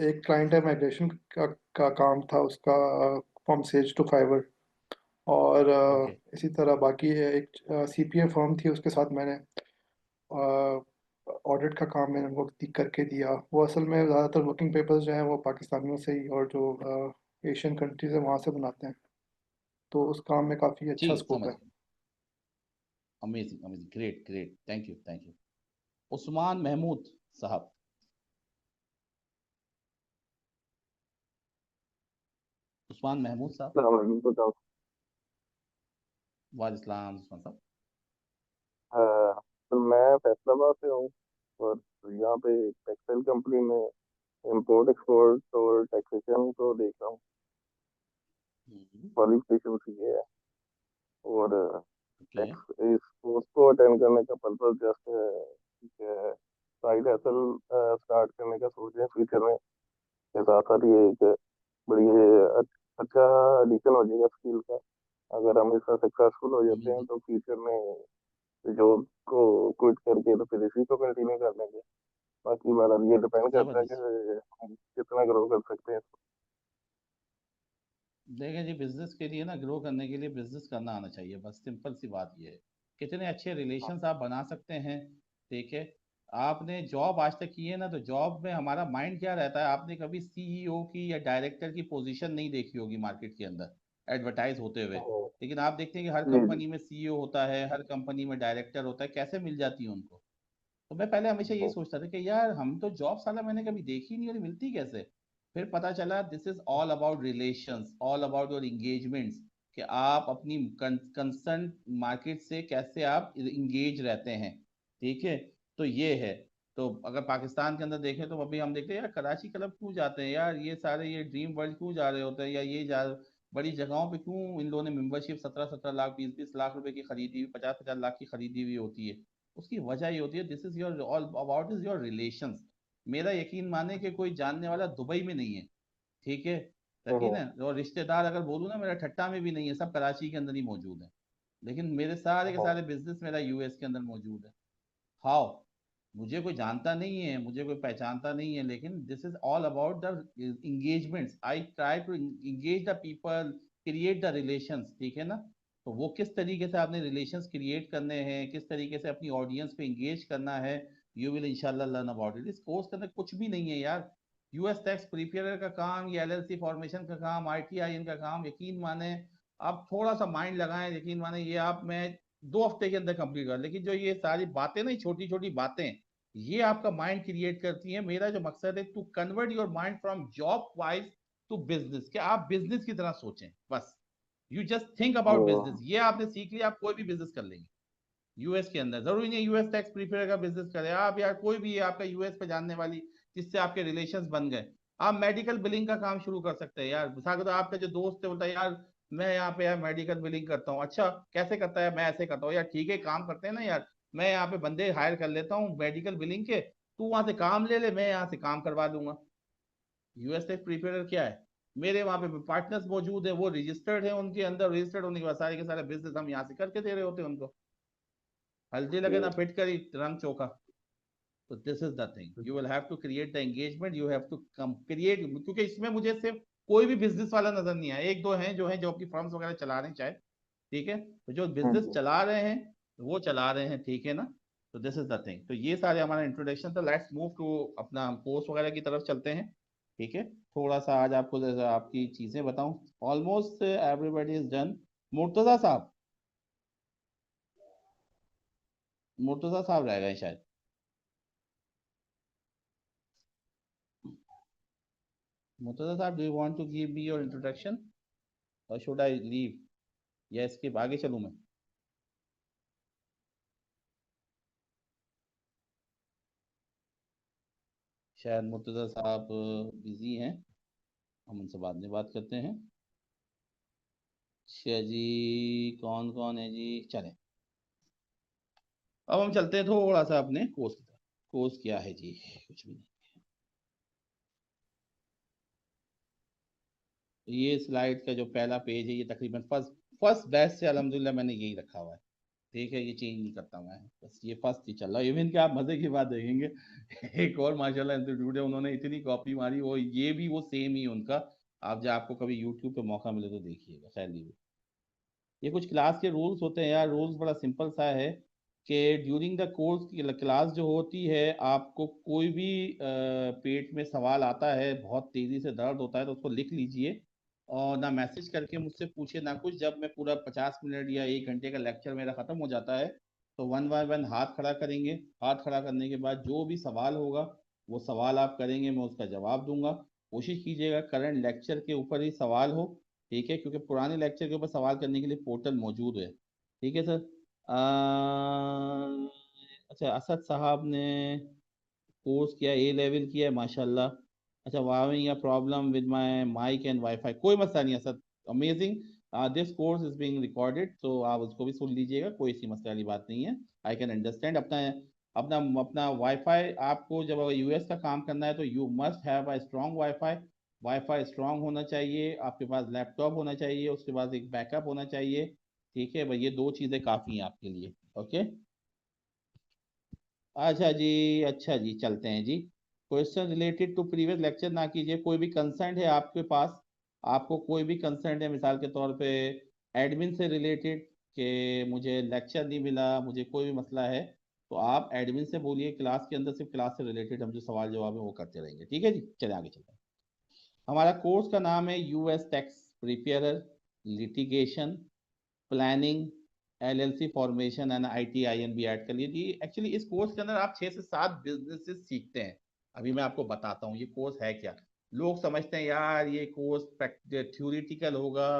एक क्लाइंट है, माइग्रेशन का काम था उसका, फ्रॉम सेज टू फाइवर। और ओके। इसी तरह बाकी है, एक सीपीए फर्म थी, उसके साथ मैंने ऑडिट का काम मैंने उनको करके दिया। वो असल में ज़्यादातर वर्किंग पेपर्स जो हैं वो पाकिस्तानियों से ही, और जो एशियन कंट्रीज है वहाँ से बनाते हैं, तो उस काम में काफ़ी जी, अच्छा स्कोप समझ है। गए। Amazing amazing, great great, thank you thank you. Usman Mahmood साहब। उस्मान महमूद साहब। अस्सलाम वालेकुम, बताओ। वालेकुम उस्मान साहब। तो मैं फैसलाबाद से हूँ, और यहाँ पे टेक्सटाइल कंपनी में इंपोर्ट एक्सपोर्ट और टैक्सेशन को देख रहा हूँ। क्वालिफिकेशन सीए है, और ओके। टैक्स इस कोर्स को अटेंड करने का purpose just side hustle start करने का सोच रहे हैं फ्यूचर में। के साथ साथ ये एक बड़ी अच्छा एडिशन हो जाएगा स्किल का। अगर हम इसका सक्सेसफुल हो जाते हैं अमेजिंग। तो फ्यूचर में जॉब को क्विट करके तो फिर इसी को कंटिन्यू कर लेंगे। बाकी मतलब ये डिपेंड करता है कि जबरदस्त। हम कितना ग्रो कर सकते हैं। देखें जी, बिजनेस के लिए ना, ग्रो करने के लिए बिजनेस करना आना चाहिए, बस सिंपल सी बात ये है। कितने अच्छे रिलेशंस आप बना सकते हैं। ठीक है। आपने जॉब आज तक की है ना, तो जॉब में हमारा माइंड क्या रहता है, आपने कभी सीईओ की या डायरेक्टर की पोजीशन नहीं देखी होगी मार्केट के अंदर एडवर्टाइज होते हुए। हाँ, लेकिन आप देखते हैं कि हर जी जी। कंपनी में सीईओ होता है, हर कंपनी में डायरेक्टर होता है, कैसे मिल जाती है उनको। तो मैं पहले हमेशा यही हाँ, सोचता था कि यार हम तो जॉब साला मैंने कभी देखी नहीं और मिलती कैसे। फिर पता चला this is all about relations, all about your engagements, कि आप अपनी कंसर्न मार्केट से कैसे आप इंगेज रहते हैं। ठीक है। तो ये है। तो अगर पाकिस्तान के अंदर देखें तो अभी हम देखते हैं यार, कराची क्लब क्यों जाते हैं यार, ये सारे ये ड्रीम वर्ल्ड क्यों जा रहे होते हैं, या ये जा बड़ी जगहों पे क्यों इन लोगों ने मेंबरशिप 17-17 लाख 20-20 लाख रुपए की खरीदी हुई, 50-50 लाख की खरीदी हुई होती है। उसकी वजह ये होती है, this is your all about is your relations. मेरा यकीन माने कि कोई जानने वाला दुबई में नहीं है। ठीक है। यकीन हाँ, है, और रिश्तेदार अगर बोलूँ ना, मेरा ठट्टा में भी नहीं है, सब कराची के अंदर ही मौजूद है। लेकिन मेरे सारे के हाँ, सारे बिजनेस मेरा यूएस के अंदर मौजूद है। हाउ। मुझे कोई जानता नहीं है, मुझे कोई पहचानता नहीं है, लेकिन this is all about the engagements, I try to engage the people, create the relations. ठीक है ना। तो वो किस तरीके से आपने रिलेशंस क्रिएट करने हैं, किस तरीके से अपनी ऑडियंस पे इंगेज करना है, यू विल इंशाल्लाह लर्न अबाउट इट। इस कोर्स के अंदर कुछ भी नहीं है यार। यूएस टैक्स प्रिपेयर का काम, या एलएलसी फॉर्मेशन का काम, आईटीआईएन का काम, यकीन माने आप थोड़ा सा माइंड लगाएं, यकीन माने ये आप मैं 2 हफ्ते के अंदर कंप्लीट कर। लेकिन जो ये सारी बातें ना, छोटी छोटी बातें, ये आपका माइंड क्रिएट करती है। मेरा जो मकसद है, to convert your mind from job wise to business, कि आप बिजनेस की तरह सोचें बस। You just think about business, हाँ, ये आपने सीख लिया, आप कोई भी बिजनेस कर लेंगे यूएस के अंदर। जरूरी नहीं यूएस टैक्स प्रिपेयर का बिजनेस करें आप, यार कोई भी आपका यूएस पे जानने वाली जिससे आपके रिलेशंस बन गए, आप मेडिकल बिलिंग का काम शुरू कर सकते हैं यार। तो आपका जो दोस्त है बोलता है यार मैं यहाँ पे यार मेडिकल बिलिंग करता हूँ, अच्छा कैसे करता है, मैं ऐसे करता हूँ, यार ठीक है काम करते हैं ना यार, मैं यहाँ पे बंदे हायर कर लेता हूँ मेडिकल बिलिंग के, तू वहां से काम ले ले, मैं यहाँ से काम करवा दूंगा। यूएस टैक्स प्रिपेयर क्या है, मेरे वहां पे पार्टनर्स मौजूद है, वो रजिस्टर्ड है, उनके अंदर रजिस्टर्ड होने के बाद सारे के सारे बिजनेस हम यहाँ से करके दे रहे होते हैं उनको। हल्दी लगे ना जी। फिट करी रंग चोखा। तो this is the thing, you will have to create the engagement, you have to create, क्योंकि इसमें मुझे सिर्फ कोई भी बिजनेस वाला नजर नहीं आया, एक दो हैं जो अपनी फर्म्स वगैरह चला रहे हैं शायद, ठीक है, तो जो बिजनेस चला रहे हैं वो चला रहे हैं, ठीक है ना। तो दिस इज द थिंग, तो ये सारे हमारा इंट्रोडक्शन था। लेट्स मूव टू अपना कोर्स वगैरह की तरफ चलते हैं, ठीक है। थोड़ा सा आज आपको आपकी चीजें बताऊं, almost everybody is done. Murtaza साहब, मुर्तजा साहब रह गए शायद। मुर्तजा साहब, do you want to give me your introduction और शुड आई लीव, या इसके आगे चलूं मैं? शायद मुर्तजा साहब बिजी हैं, हम उनसे बाद में बात करते हैं। अच्छा जी, कौन कौन है जी? चलें, अब हम चलते हैं थोड़ा सा अपने कोर्स की तरफ। कोर्स क्या है जी? कुछ भी नहीं। ये स्लाइड का जो पहला पेज है, ये तकरीबन फर्स्ट बैच से अल्हम्दुलिल्लाह मैंने यही रखा हुआ है, ठीक है, ये चेंज नहीं करता मैं, बस ये फर्स्ट ही चल रहा है। इवन कि आप मजे की बात देखेंगे एक और माशाल्लाह इंस्टीट्यूट है, उन्होंने इतनी कॉपी मारी, वो ये भी वो सेम ही उनका। आप जब आपको कभी यूट्यूब पे मौका मिले तो देखिएगा। खैर, ये कुछ क्लास के रूल्स होते हैं यार। रूल्स बड़ा सिंपल सा है कि ड्यूरिंग द कोर्स की क्लास जो होती है, आपको कोई भी पेट में सवाल आता है, बहुत तेजी से दर्द होता है, तो उसको लिख लीजिए और ना मैसेज करके मुझसे पूछिए ना कुछ। जब मैं पूरा 50 मिनट या 1 घंटे का लेक्चर मेरा खत्म हो जाता है, तो वन बाय वन हाथ खड़ा करेंगे। हाथ खड़ा करने के बाद जो भी सवाल होगा वो सवाल आप करेंगे, मैं उसका जवाब दूंगा। कोशिश कीजिएगा करंट लेक्चर के ऊपर ही सवाल हो, ठीक है, क्योंकि पुराने लेक्चर के ऊपर सवाल करने के लिए पोर्टल मौजूद है, ठीक है सर। अच्छा, असद साहब ने कोर्स किया, ए लेवल किया है माशाल्लाह। अच्छा, having a problem with my mic and wifi, कोई मसला नहीं है sir, amazing. This course is being recorded, तो आप उसको भी सुन लीजिएगा, कोई सी मसले वाली बात नहीं है। I can understand. अपना अपना अपना वाईफाई, आपको जब यूएस का काम करना है तो you must have a strong wifi. Wifi strong होना चाहिए, आपके पास लैपटॉप होना चाहिए, उसके बाद एक बैकअप होना चाहिए, ठीक है भाई, ये दो चीज़ें काफ़ी हैं आपके लिए। ओके, अच्छा जी, चलते हैं जी। Question related to previous lecture ना कीजिए। कोई भी कंसर्न है आपके पास, आपको कोई भी कंसर्न है, मिसाल के तौर पे एडमिन से रिलेटेड कि मुझे लेक्चर नहीं मिला, मुझे कोई भी मसला है, तो आप एडमिन से बोलिए। क्लास के अंदर सिर्फ क्लास से रिलेटेड हम जो सवाल जवाब है वो करते रहेंगे, ठीक है जी। चले आगे चलते हैं। हमारा कोर्स का नाम है US tax preparer, litigation, planning, LLC formation and ITIN भी ऐड कर लीजिए। एक्चुअली इस कोर्स के अंदर आप 6 से 7 बिजनेसेस सीखते हैं। अभी मैं आपको बताता हूँ ये कोर्स है क्या। लोग समझते हैं यार ये कोर्स थ्योरेटिकल होगा,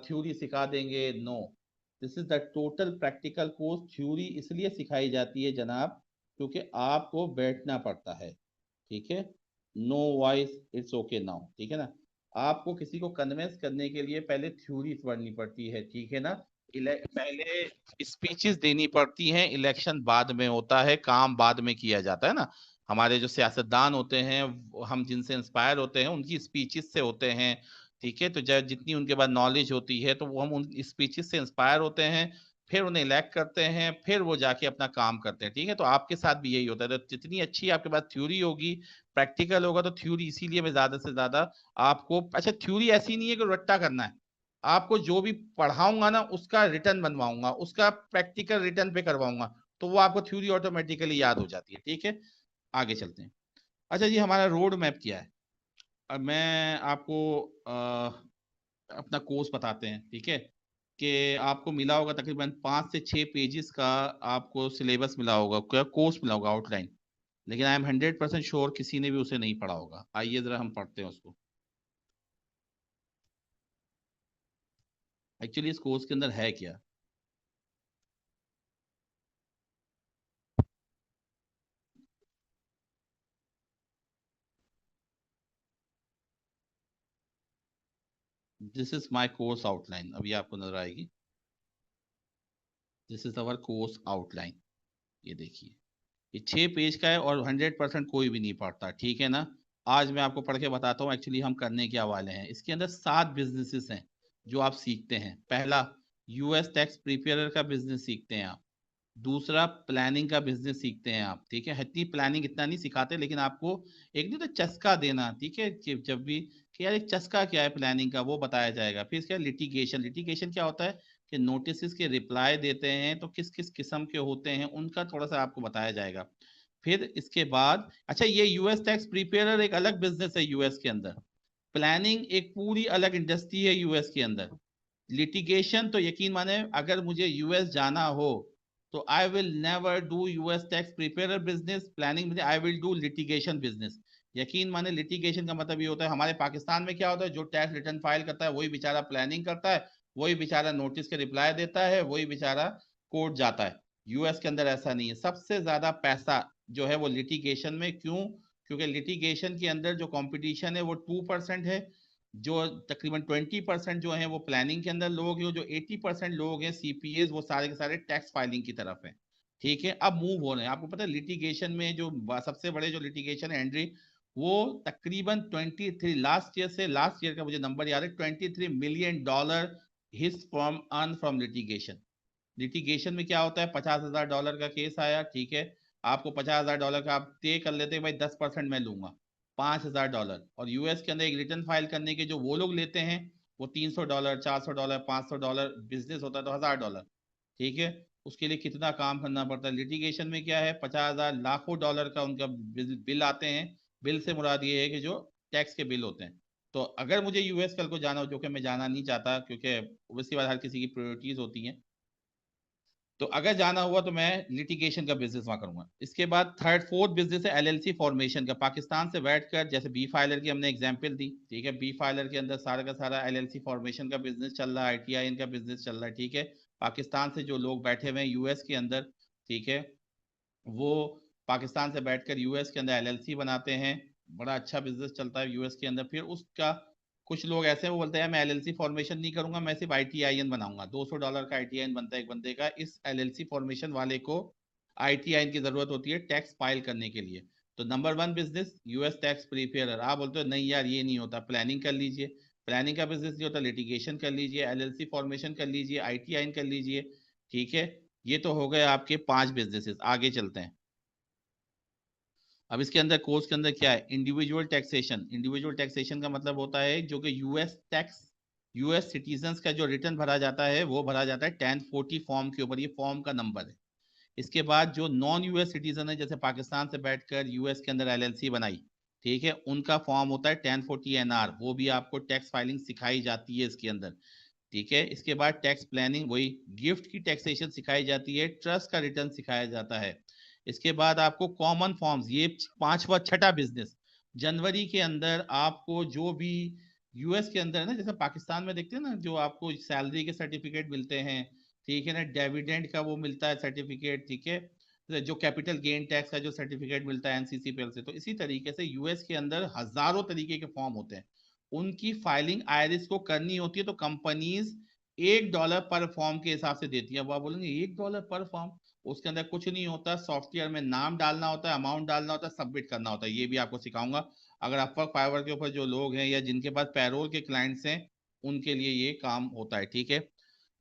थ्योरी सिखा देंगे। No, this is the total practical course. Theory इसलिए सिखाई जाती है जनाब क्योंकि आपको बैठना पड़ता है, ठीक है। No voice, it's okay now, ठीक है ना। आपको किसी को कन्विंस करने के लिए पहले थ्योरी पढ़नी पड़ती है, ठीक है ना। पहले स्पीचेस देनी पड़ती हैं, इलेक्शन बाद में होता है, काम बाद में किया जाता है ना। हमारे जो सियासतदान होते हैं, हम जिनसे इंस्पायर होते हैं उनकी स्पीचेस से होते हैं, ठीक है। तो जब जितनी उनके पास नॉलेज होती है तो वो हम उन स्पीचेस से इंस्पायर होते हैं, फिर उन्हें इलेक्ट करते हैं, फिर वो जाके अपना काम करते हैं, ठीक है। तो आपके साथ भी यही होता है, तो जितनी अच्छी आपके पास थ्योरी होगी, प्रैक्टिकल होगा, तो थ्योरी इसीलिए मैं ज्यादा से ज्यादा आपको, अच्छा थ्योरी ऐसी नहीं है कि रट्टा करना है, आपको जो भी पढ़ाऊंगा ना उसका रिटर्न बनवाऊंगा, उसका प्रैक्टिकल रिटर्न पे करवाऊंगा, तो वो आपको थ्योरी ऑटोमेटिकली याद हो जाती है, ठीक है। आगे चलते हैं। अच्छा जी, हमारा रोड मैप क्या है? अब मैं आपको अपना कोर्स बताते हैं, ठीक है। कि आपको मिला होगा तकरीबन 5 से 6 पेजेस का आपको सिलेबस मिला होगा, क्या कोर्स मिला होगा, आउटलाइन। लेकिन आई एम 100% श्योर किसी ने भी उसे नहीं पढ़ा होगा। आइए जरा हम पढ़ते हैं उसको। एक्चुअली इस कोर्स के अंदर है क्या। This is my course outline, अभी आपको नजर आएगी। This is our course outline, ये देखिए, ये 6 पेज का है और 100% कोई भी नहीं पढ़ता, ठीक है ना। आज मैं आपको पढ़ के बताता हूँ एक्चुअली हम करने क्या वाले हैं। इसके अंदर 7 बिजनेसेस हैं जो आप सीखते हैं। पहला, यूएस टैक्स प्रिपेयरर का बिजनेस सीखते हैं आप। दूसरा प्लानिंग का बिजनेस सीखते हैं आप, ठीक है। इतनी प्लानिंग इतना नहीं सिखाते, लेकिन आपको एक नहीं तो चस्का देना, ठीक है, जब भी कि यार एक चस्का क्या है प्लानिंग का, वो बताया जाएगा। फिर क्या लिटिगेशन, लिटिगेशन क्या होता है कि नोटिस के रिप्लाई देते हैं तो किस किस किस्म के होते हैं उनका थोड़ा सा आपको बताया जाएगा। फिर इसके बाद अच्छा, ये यूएस टैक्स प्रिपेयरर एक अलग बिजनेस है यूएस के अंदर, प्लानिंग एक पूरी अलग इंडस्ट्री है यूएस के अंदर, लिटिगेशन तो यकीन माने अगर मुझे यूएस जाना हो तो I will never do US tax preparer business planning, मुझे I will do litigation business. यकीन माने लिटिगेशन का मतलब ये होता है, हमारे पाकिस्तान में क्या होता है, जो टैक्स रिटर्न फाइल करता है वही बेचारा प्लानिंग करता है, वही बेचारा नोटिस के रिप्लाई देता है, वही बेचारा कोर्ट जाता है। यूएस के अंदर ऐसा नहीं है, सबसे ज्यादा पैसा जो है वो लिटिगेशन में। क्यों? क्योंकि लिटिगेशन के अंदर जो कंपटीशन है वो 2% है, जो तकरीबन 20% जो है वो प्लानिंग के अंदर लोग हैं, जो 80% लोग हैं सीपीएस, वो सारे के सारे टैक्स फाइलिंग की तरफ है, ठीक है। अब मूव हो रहे हैं, आपको पता है लिटिगेशन में जो सबसे बड़े जो लिटिगेशन है एंड्री, वो तकरीबन 23 लास्ट ईयर का मुझे नंबर याद है, $23 million his firm earn from litigation. Litigation में क्या होता है, $50,000 का केस आया, ठीक है, आपको $50,000 का आप पे कर लेते हैं, भाई 10% मैं लूंगा, $5,000। और यूएस के अंदर एक रिटर्न फाइल करने के जो वो लोग लेते हैं वो $300, $400, $500, बिजनेस होता है तो $1,000, ठीक है। उसके लिए कितना काम करना पड़ता है। लिटिगेशन में क्या है, 50,000 लाखों डॉलर का उनका बिल आते हैं। बिल से मुराद ये है कि जो टैक्स के बिल होते हैं। तो अगर मुझे यूएस कल को जाना हो, जो कि मैं जाना नहीं चाहता क्योंकि उसके बाद हर किसी की प्रायोरिटीज होती हैं, तो अगर जाना हुआ तो मैं लिटिगेशन का बिजनेस वहां करूंगा। इसके बाद फोर्थ बिजनेस है एलएलसी फॉर्मेशन का। पाकिस्तान से बैठकर, जैसे बी फाइलर की हमने एग्जांपल दी, ठीक है, बी फाइलर के अंदर सारा का सारा एलएलसी फॉर्मेशन का बिजनेस चल रहा है, आईटीआईएन का बिजनेस चल रहा है, ठीक है। पाकिस्तान से जो लोग बैठे हुए हैं यूएस के अंदर, ठीक है, वो पाकिस्तान से बैठकर यूएस के अंदर एलएलसी बनाते हैं, बड़ा अच्छा बिजनेस चलता है यूएस के अंदर। फिर उसका कुछ लोग ऐसे हैं वो बोलते हैं मैं एलएलसी फॉर्मेशन नहीं करूंगा, मैं सिर्फ आईटीआईएन बनाऊंगा, $200 का आईटीआईएन बनता है एक बंदे का। इस एलएलसी फॉर्मेशन वाले को आईटीआईएन की जरूरत होती है टैक्स फाइल करने के लिए। तो number 1 business US tax preparer. आप बोलते हो नहीं यार ये नहीं होता, प्लानिंग कर लीजिए, प्लानिंग का बिजनेस नहीं होता, लिटिगेशन कर लीजिए, एलएलसी फॉर्मेशन कर लीजिए, आईटीआईएन कर लीजिए, ठीक है। ये तो हो गए आपके 5 बिजनेसेस। आगे चलते हैं। अब इसके अंदर कोर्स के अंदर क्या है, इंडिविजुअल टैक्सेशन। इंडिविजुअल टैक्सेशन का मतलब होता है जो कि यूएस सिटीजन्स का जो रिटर्न भरा जाता है वो भरा जाता है 1040 फॉर्म के ऊपर, ये फॉर्म का नंबर है। इसके बाद जो नॉन यूएस सिटीजन है, जैसे पाकिस्तान से बैठकर यूएस के अंदर एलएलसी बनाई, ठीक है, उनका फॉर्म होता है 1040 एनआर, वो भी आपको टैक्स फाइलिंग सिखाई जाती है इसके अंदर, ठीक है। इसके बाद टैक्स प्लानिंग, वही गिफ्ट की टैक्सेशन सिखाई जाती है, ट्रस्ट का रिटर्न सिखाया जाता है। इसके बाद आपको कॉमन फॉर्म्स, ये 5वां छठा बिजनेस, जनवरी के अंदर आपको जो भी यूएस के अंदर है ना, जैसे पाकिस्तान में देखते हैं ना जो आपको सैलरी के सर्टिफिकेट मिलते हैं, ठीक है ना, डिविडेंड का वो मिलता है सर्टिफिकेट, ठीक है, तो जो कैपिटल गेन टैक्स का जो सर्टिफिकेट मिलता है एनसीसीपीएल से, तो इसी तरीके से यूएस के अंदर हजारों तरीके के फॉर्म होते हैं। उनकी फाइलिंग आईआरएस को करनी होती है, तो कंपनीज $1 पर फॉर्म के हिसाब से देती है। अब आप बोलेंगे $1 पर फॉर्म, उसके अंदर कुछ नहीं होता, सॉफ्टवेयर में नाम डालना होता है, अमाउंट डालना होता है, सबमिट करना होता है, ये भी आपको सिखाऊंगा। अगर अपवर्क फाइवर के ऊपर जो लोग हैं या जिनके पास पैरोल के क्लाइंट्स हैं उनके लिए ये काम होता है, ठीक है।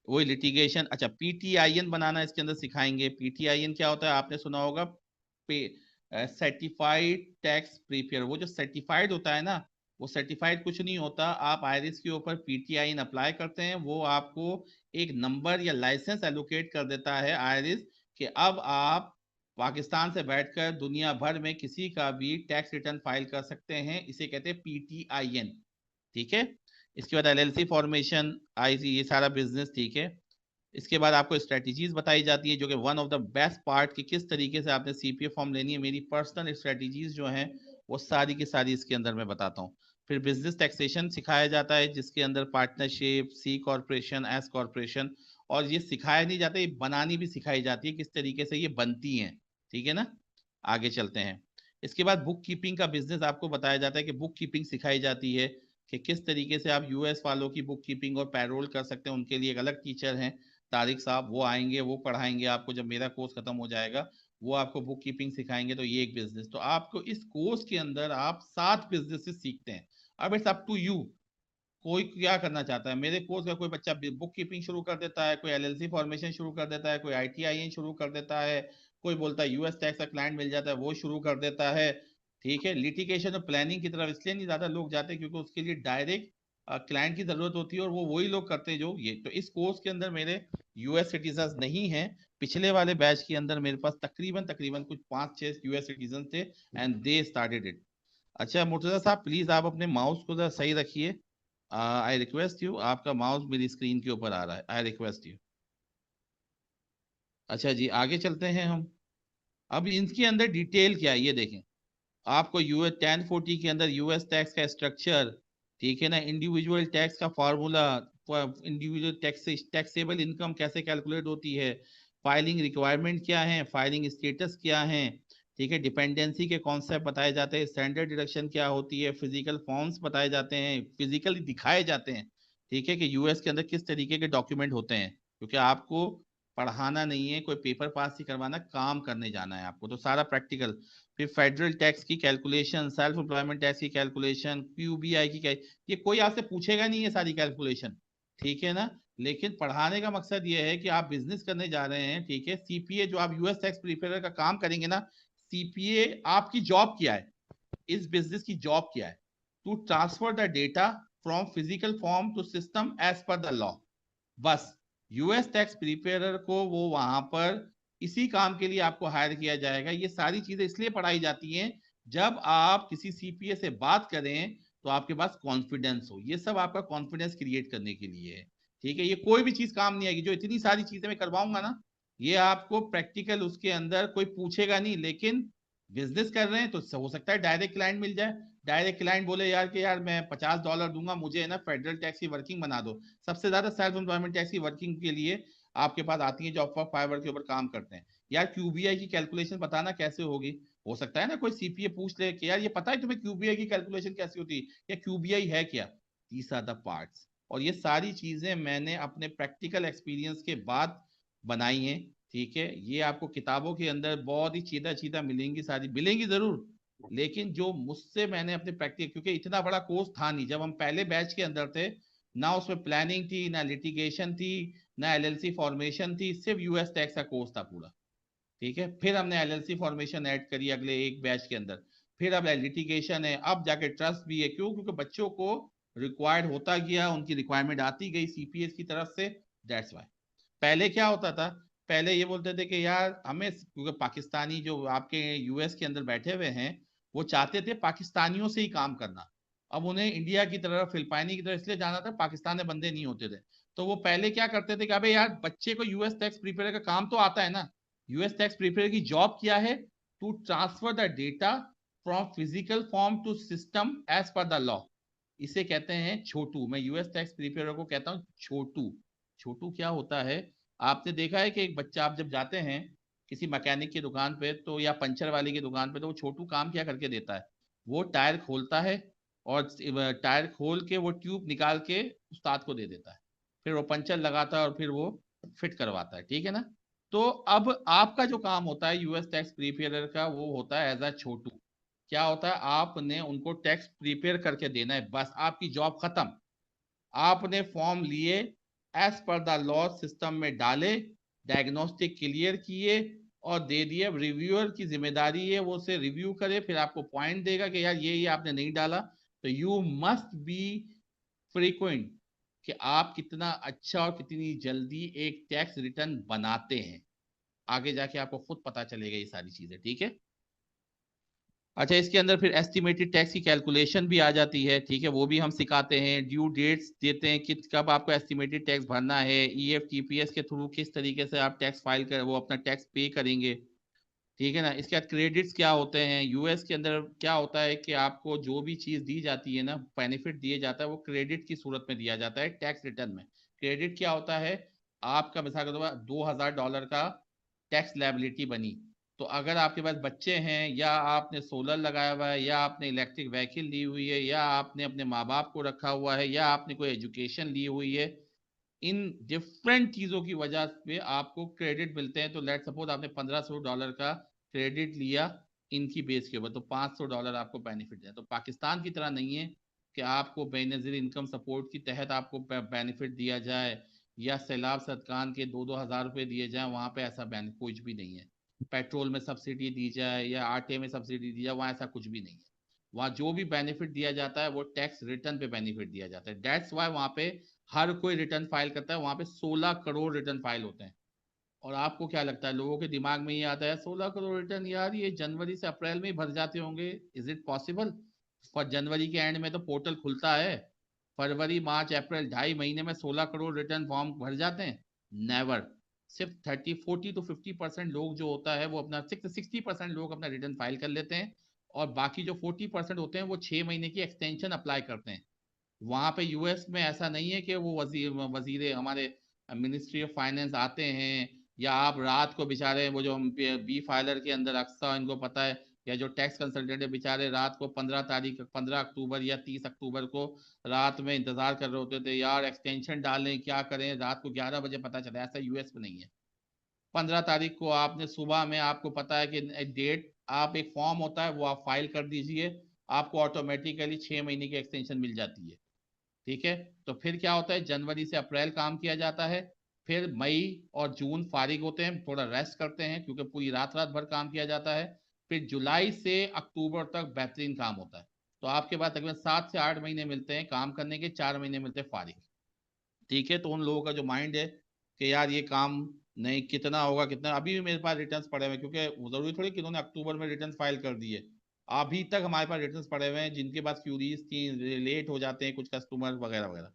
वही लिटिगेशन। अच्छा, पीटीआईएन बनाना इसके अंदर सिखाएंगे। पीटीआईएन क्या होता है, आपने सुना होगा, सर्टिफाइड टैक्स प्रिपेयर। वो जो सर्टिफाइड होता है ना, वो सर्टिफाइड कुछ नहीं होता, आप आईआरएस के ऊपर पीटीआईएन अप्लाई करते हैं, वो आपको एक नंबर या लाइसेंस एलोकेट कर देता है आईआरएस, कि अब आप पाकिस्तान से बैठकर दुनिया भर में किसी का भी टैक्स रिटर्न फाइल कर सकते हैं, इसे कहते हैं पीटीआईएन, ठीक है। इसके बाद एलएलसी फॉर्मेशन, आईसी, ये सारा बिजनेस, ठीक है। इसके बाद आपको स्ट्रेटजीज बताई जाती है, जो कि one of the best part, कि किस तरीके से आपने सीपीएफ फॉर्म लेनी है। मेरी पर्सनल स्ट्रेटजीज जो हैं वो सारी की सारी इसके अंदर मैं बताता हूँ। फिर बिजनेस टैक्सेशन सिखाया जाता है, जिसके अंदर पार्टनरशिप, सी कॉर्पोरेशन, एस कॉर्पोरेशन, और ये सिखाया नहीं जाता, ये बनानी भी सिखाई जाती है, किस तरीके से ये बनती हैं, ठीक है ना। आगे चलते हैं। इसके बाद बुक कीपिंग का बिजनेस आपको बताया जाता है, कि बुक कीपिंग सिखाई जाती है कि किस तरीके से आप यूएस वालों की बुक कीपिंग और पैरोल कर सकते हैं। उनके लिए एक अलग टीचर हैं, तारिक साहब, वो आएंगे, वो पढ़ाएंगे आपको, जब मेरा कोर्स खत्म हो जाएगा वो आपको बुक कीपिंग सिखाएंगे। तो ये एक बिजनेस, तो आपको इस कोर्स के अंदर आप 7 बिजनेसेस सीखते हैं। अब इट्स अप टू यू कोई क्या करना चाहता है मेरे कोर्स का, कोई बच्चा बुक कीपिंग शुरू कर देता है, कोई एलएलसी फॉर्मेशन शुरू कर देता है, कोई आईटीआईएन शुरू कर देता है, कोई बोलता है यूएस टैक्स का क्लाइंट मिल जाता है वो शुरू कर देता है। ठीक है, लिटिगेशन और प्लानिंग की तरफ इसलिए नहीं ज्यादा लोग जाते क्योंकि उसके लिए डायरेक्ट क्लाइंट की जरूरत होती है और वो वही लोग करते हैं जो ये। तो इस कोर्स के अंदर मेरे यूएस सिटीजन नहीं है। पिछले वाले बैच के अंदर मेरे पास तकरीबन कुछ 5-6 यूएस सिटीजन थे एंड दे स्टार्टेड इट। अच्छा मुर्तजा साहब प्लीज आप अपने माउस को जरा सही रखिए। आई रिक्वेस्ट यू, आपका माउस मेरी स्क्रीन के ऊपर आ रहा है, आई रिक्वेस्ट यू। अच्छा जी आगे चलते हैं हम। अब इनके अंदर डिटेल क्या है ये देखें। आपको यूएस 1040 के अंदर यूएस टैक्स का स्ट्रक्चर, ठीक है ना, इंडिविजुअल टैक्स का फार्मूला, इंडिविजुअल टैक्सेबल इनकम कैसे कैलकुलेट होती है, फाइलिंग रिक्वायरमेंट क्या है, फाइलिंग स्टेटस क्या है, ठीक है, डिपेंडेंसी के कॉन्सेप्ट बताए जाते हैं, स्टैंडर्ड डिडक्शन क्या होती है, फिजिकल फॉर्म्स बताए जाते हैं, फिजिकली दिखाए जाते हैं, ठीक है, कि यूएस के अंदर किस तरीके के डॉक्यूमेंट होते हैं। क्योंकि आपको पढ़ाना नहीं है, कोई पेपर पास ही करवाना, काम करने जाना है आपको, तो सारा प्रैक्टिकल। फिर फेडरल टैक्स की कैलकुलेशन, सेल्फ एम्प्लॉयमेंट टैक्स की कैलकुलेशन, क्यूबीआई की ये कोई आपसे पूछेगा नहीं है सारी कैलकुलेशन, ठीक है ना। लेकिन पढ़ाने का मकसद ये है कि आप बिजनेस करने जा रहे हैं, ठीक है। सीपीए जो आप यूएस टैक्स प्रिपेयर का काम करेंगे ना, सीपीए आपकी जॉब क्या है, इस बिजनेस की जॉब क्या है, to transfer the data from physical form to system as per the law. बस यूएस टैक्स प्रिपेयर को वो वहां पर इसी काम के लिए आपको हायर किया जाएगा। ये सारी चीजें इसलिए पढ़ाई जाती हैं जब आप किसी सीपीए से बात करें तो आपके पास कॉन्फिडेंस हो। ये सब आपका कॉन्फिडेंस क्रिएट करने के लिए है, ठीक है। ये कोई भी चीज काम नहीं आएगी, जो इतनी सारी चीजें मैं करवाऊंगा ना, ये आपको प्रैक्टिकल उसके अंदर कोई पूछेगा नहीं। लेकिन बिजनेस कर रहे हैं तो हो सकता है डायरेक्ट क्लाइंट मिल जाए, डायरेक्ट क्लाइंट बोले यार कि यार मैं $50 दूंगा, मुझे है ना फेडरल टैक्स की वर्किंग बना दो। सबसे ज्यादा सेल्फ एम्प्लॉयमेंट टैक्स की वर्किंग के लिए आपके पास आती है जो अपवर्क फाइवर के ऊपर काम करते हैं। यार क्यूबीआई की कैलकुलेशन बताना कैसे होगी, हो सकता है ना कोई सीपीए पूछ ले कि यार ये पता है तुम्हें क्यूबीआई की कैलकुलेशन कैसी होती है, या क्यूबीआई है क्या। दीस आर द पार्ट्स, और ये सारी चीजें मैंने अपने प्रैक्टिकल एक्सपीरियंस के बाद बनाई हैं, ठीक है। ये आपको किताबों के अंदर बहुत ही चीदा चीदा मिलेंगी, सारी मिलेंगी जरूर, लेकिन जो मुझसे मैंने अपने प्रैक्टिकल, क्योंकि इतना बड़ा कोर्स था नहीं जब हम पहले बैच के अंदर थे ना, उसमें प्लानिंग थी ना लिटिगेशन थी ना एलएलसी फॉर्मेशन थी, सिर्फ यूएस टैक्स का कोर्स था पूरा, ठीक है। फिर हमने एलएलसी फॉर्मेशन ऐड करी अगले एक बैच के अंदर, फिर अब लिटिगेशन है, अब जाके ट्रस्ट भी है। क्यों? क्योंकि बच्चों को रिक्वायर्ड होता गया, उनकी रिक्वायरमेंट आती गई सीपीएस की तरफ से, दैट्स वाई। पहले क्या होता था, पहले ये बोलते थे कि यार हमें, क्योंकि पाकिस्तानी जो आपके यूएस के अंदर बैठे हुए हैं वो चाहते थे पाकिस्तानियों से ही काम करना। अब उन्हें इंडिया की तरफ, फिलिपाइनी की तरफ इसलिए जाना था, पाकिस्तान में बंदे नहीं होते थे। तो वो पहले क्या करते थे कि अबे यार बच्चे को यूएस टैक्स प्रिपेयर का काम तो आता है ना, यूएस टैक्स प्रिपेयर की जॉब क्या है, to transfer the data from physical form to system as per the law. इसे कहते हैं छोटू। मैं यूएस टैक्स प्रिपेयर को कहता हूँ छोटू। छोटू क्या होता है, आपने देखा है कि एक बच्चा, आप जब जाते हैं किसी मैकेनिक की दुकान पे तो, या पंचर वाले की दुकान पे, तो वो छोटू काम क्या करके देता है, वो टायर खोलता है और टायर खोल के वो ट्यूब निकाल के उस्ताद को दे देता है, फिर वो पंचर लगाता है और फिर वो फिट करवाता है, ठीक है ना। तो अब आपका जो काम होता है यूएस टैक्स प्रिपेयर का, वो होता है एज अ छोटू। क्या होता है, आपने उनको टैक्स प्रिपेयर करके देना है, बस आपकी जॉब खत्म। आपने फॉर्म लिए, as per the law system में डाले, डायग्नोस्टिक क्लियर किए और दे दिए। अब रिव्यूअर की जिम्मेदारी है वो उसे रिव्यू करे, फिर आपको पॉइंट देगा कि यार ये आपने नहीं डाला। तो यू मस्ट बी फ्रीक्वेंट कि आप कितना अच्छा और कितनी जल्दी एक टैक्स रिटर्न बनाते हैं। आगे जाके आपको खुद पता चलेगा ये सारी चीजें, ठीक है। अच्छा, इसके अंदर फिर एस्टिमेटेड टैक्स की कैलकुलेशन भी आ जाती है, ठीक है, वो भी हम सिखाते हैं। ड्यू डेट्स देते हैं कि कब आपको एस्टिमेटेड टैक्स भरना है, ईएफटीपीएस के थ्रू किस तरीके से आप टैक्स फाइल कर, वो अपना टैक्स पे करेंगे, ठीक है ना। इसके बाद क्रेडिट्स क्या होते हैं, यूएस के अंदर क्या होता है कि आपको जो भी चीज दी जाती है ना, बेनिफिट दिया जाता है, वो क्रेडिट की सूरत में दिया जाता है टैक्स रिटर्न में। क्रेडिट क्या होता है, आपका मिसाल के तौर पर $2000 का टैक्स लायबिलिटी बनी, तो अगर आपके पास बच्चे हैं, या आपने सोलर लगाया हुआ है, या आपने इलेक्ट्रिक व्हीकल ली हुई है, या आपने अपने माँ बाप को रखा हुआ है, या आपने कोई एजुकेशन ली हुई है, इन डिफरेंट चीजों की वजह से आपको क्रेडिट मिलते हैं। तो लेट सपोज आपने $1500 का क्रेडिट लिया इनकी बेस के ऊपर, तो $500 आपको बेनिफिट है। तो पाकिस्तान की तरह नहीं है कि आपको बेनज़ीर इनकम सपोर्ट के तहत आपको बेनिफिट दिया जाए या सैलाब सदकान के 2-2 हज़ार रुपये दिए जाए, वहाँ पे ऐसा बेनिफिट कुछ भी नहीं है। पेट्रोल में सब्सिडी दी जाए या आटे में सब्सिडी दी जाए, वहाँ ऐसा कुछ भी नहीं है। वहाँ जो भी बेनिफिट दिया जाता है वो टैक्स रिटर्न पे बेनिफिट दिया जाता है। दैट्स वाई वहाँ पे हर कोई रिटर्न फाइल करता है। वहाँ पे 16 करोड़ रिटर्न फाइल होते हैं। और आपको क्या लगता है, लोगों के दिमाग में ये आता है 16 करोड़ रिटर्न, यार ये जनवरी से अप्रैल में ही भर जाते होंगे। Is it possible? For January के एंड में तो पोर्टल खुलता है, फरवरी मार्च अप्रैल 2.5 महीने में 16 करोड़ रिटर्न फॉर्म भर जाते हैं? नेवर। सिर्फ 40 to 50% लोग जो होता है वो अपना 60% लोग अपना रिटर्न फाइल कर लेते हैं, और बाकी जो 40% होते हैं वो 6 महीने की एक्सटेंशन अप्लाई करते हैं। वहां पे यूएस में ऐसा नहीं है कि वो वजीर हमारे मिनिस्ट्री ऑफ फाइनेंस आते हैं, या आप रात को बेचारे वो जो बी फाइलर के अंदर अक्सर इनको पता है, या जो टैक्स कंसल्टेंट है बेचारे रात को 15 अक्टूबर या 30 अक्टूबर को रात में इंतजार कर रहे होते थे, यार एक्सटेंशन डालें क्या करें, रात को 11 बजे पता चला। ऐसा यूएस में नहीं है। 15 तारीख को आपने सुबह में, आपको पता है कि डेट, आप एक फॉर्म होता है वो आप फाइल कर दीजिए, आपको ऑटोमेटिकली 6 महीने की एक्सटेंशन मिल जाती है। ठीक है, तो फिर क्या होता है, जनवरी से अप्रैल काम किया जाता है, फिर मई और जून फारिग होते हैं, थोड़ा रेस्ट करते हैं क्योंकि पूरी रात रात भर काम किया जाता है, फिर जुलाई से अक्टूबर तक बेहतरीन काम होता है। तो आपके पास तकरीबन 7 से 8 महीने मिलते हैं काम करने के, 4 महीने मिलते हैं फारिग। ठीक है, तो उन लोगों का जो माइंड है कि यार ये काम नहीं, कितना होगा कितना, अभी भी मेरे पास रिटर्न्स पड़े हुए हैं, क्योंकि जरूरी थोड़ी कि उन्होंने अक्टूबर में रिटर्न फाइल कर दिए। अभी तक हमारे पास रिटर्न्स पड़े हुए हैं जिनके पास क्यूरीज थी, लेट हो जाते हैं कुछ कस्टमर वगैरह वगैरह।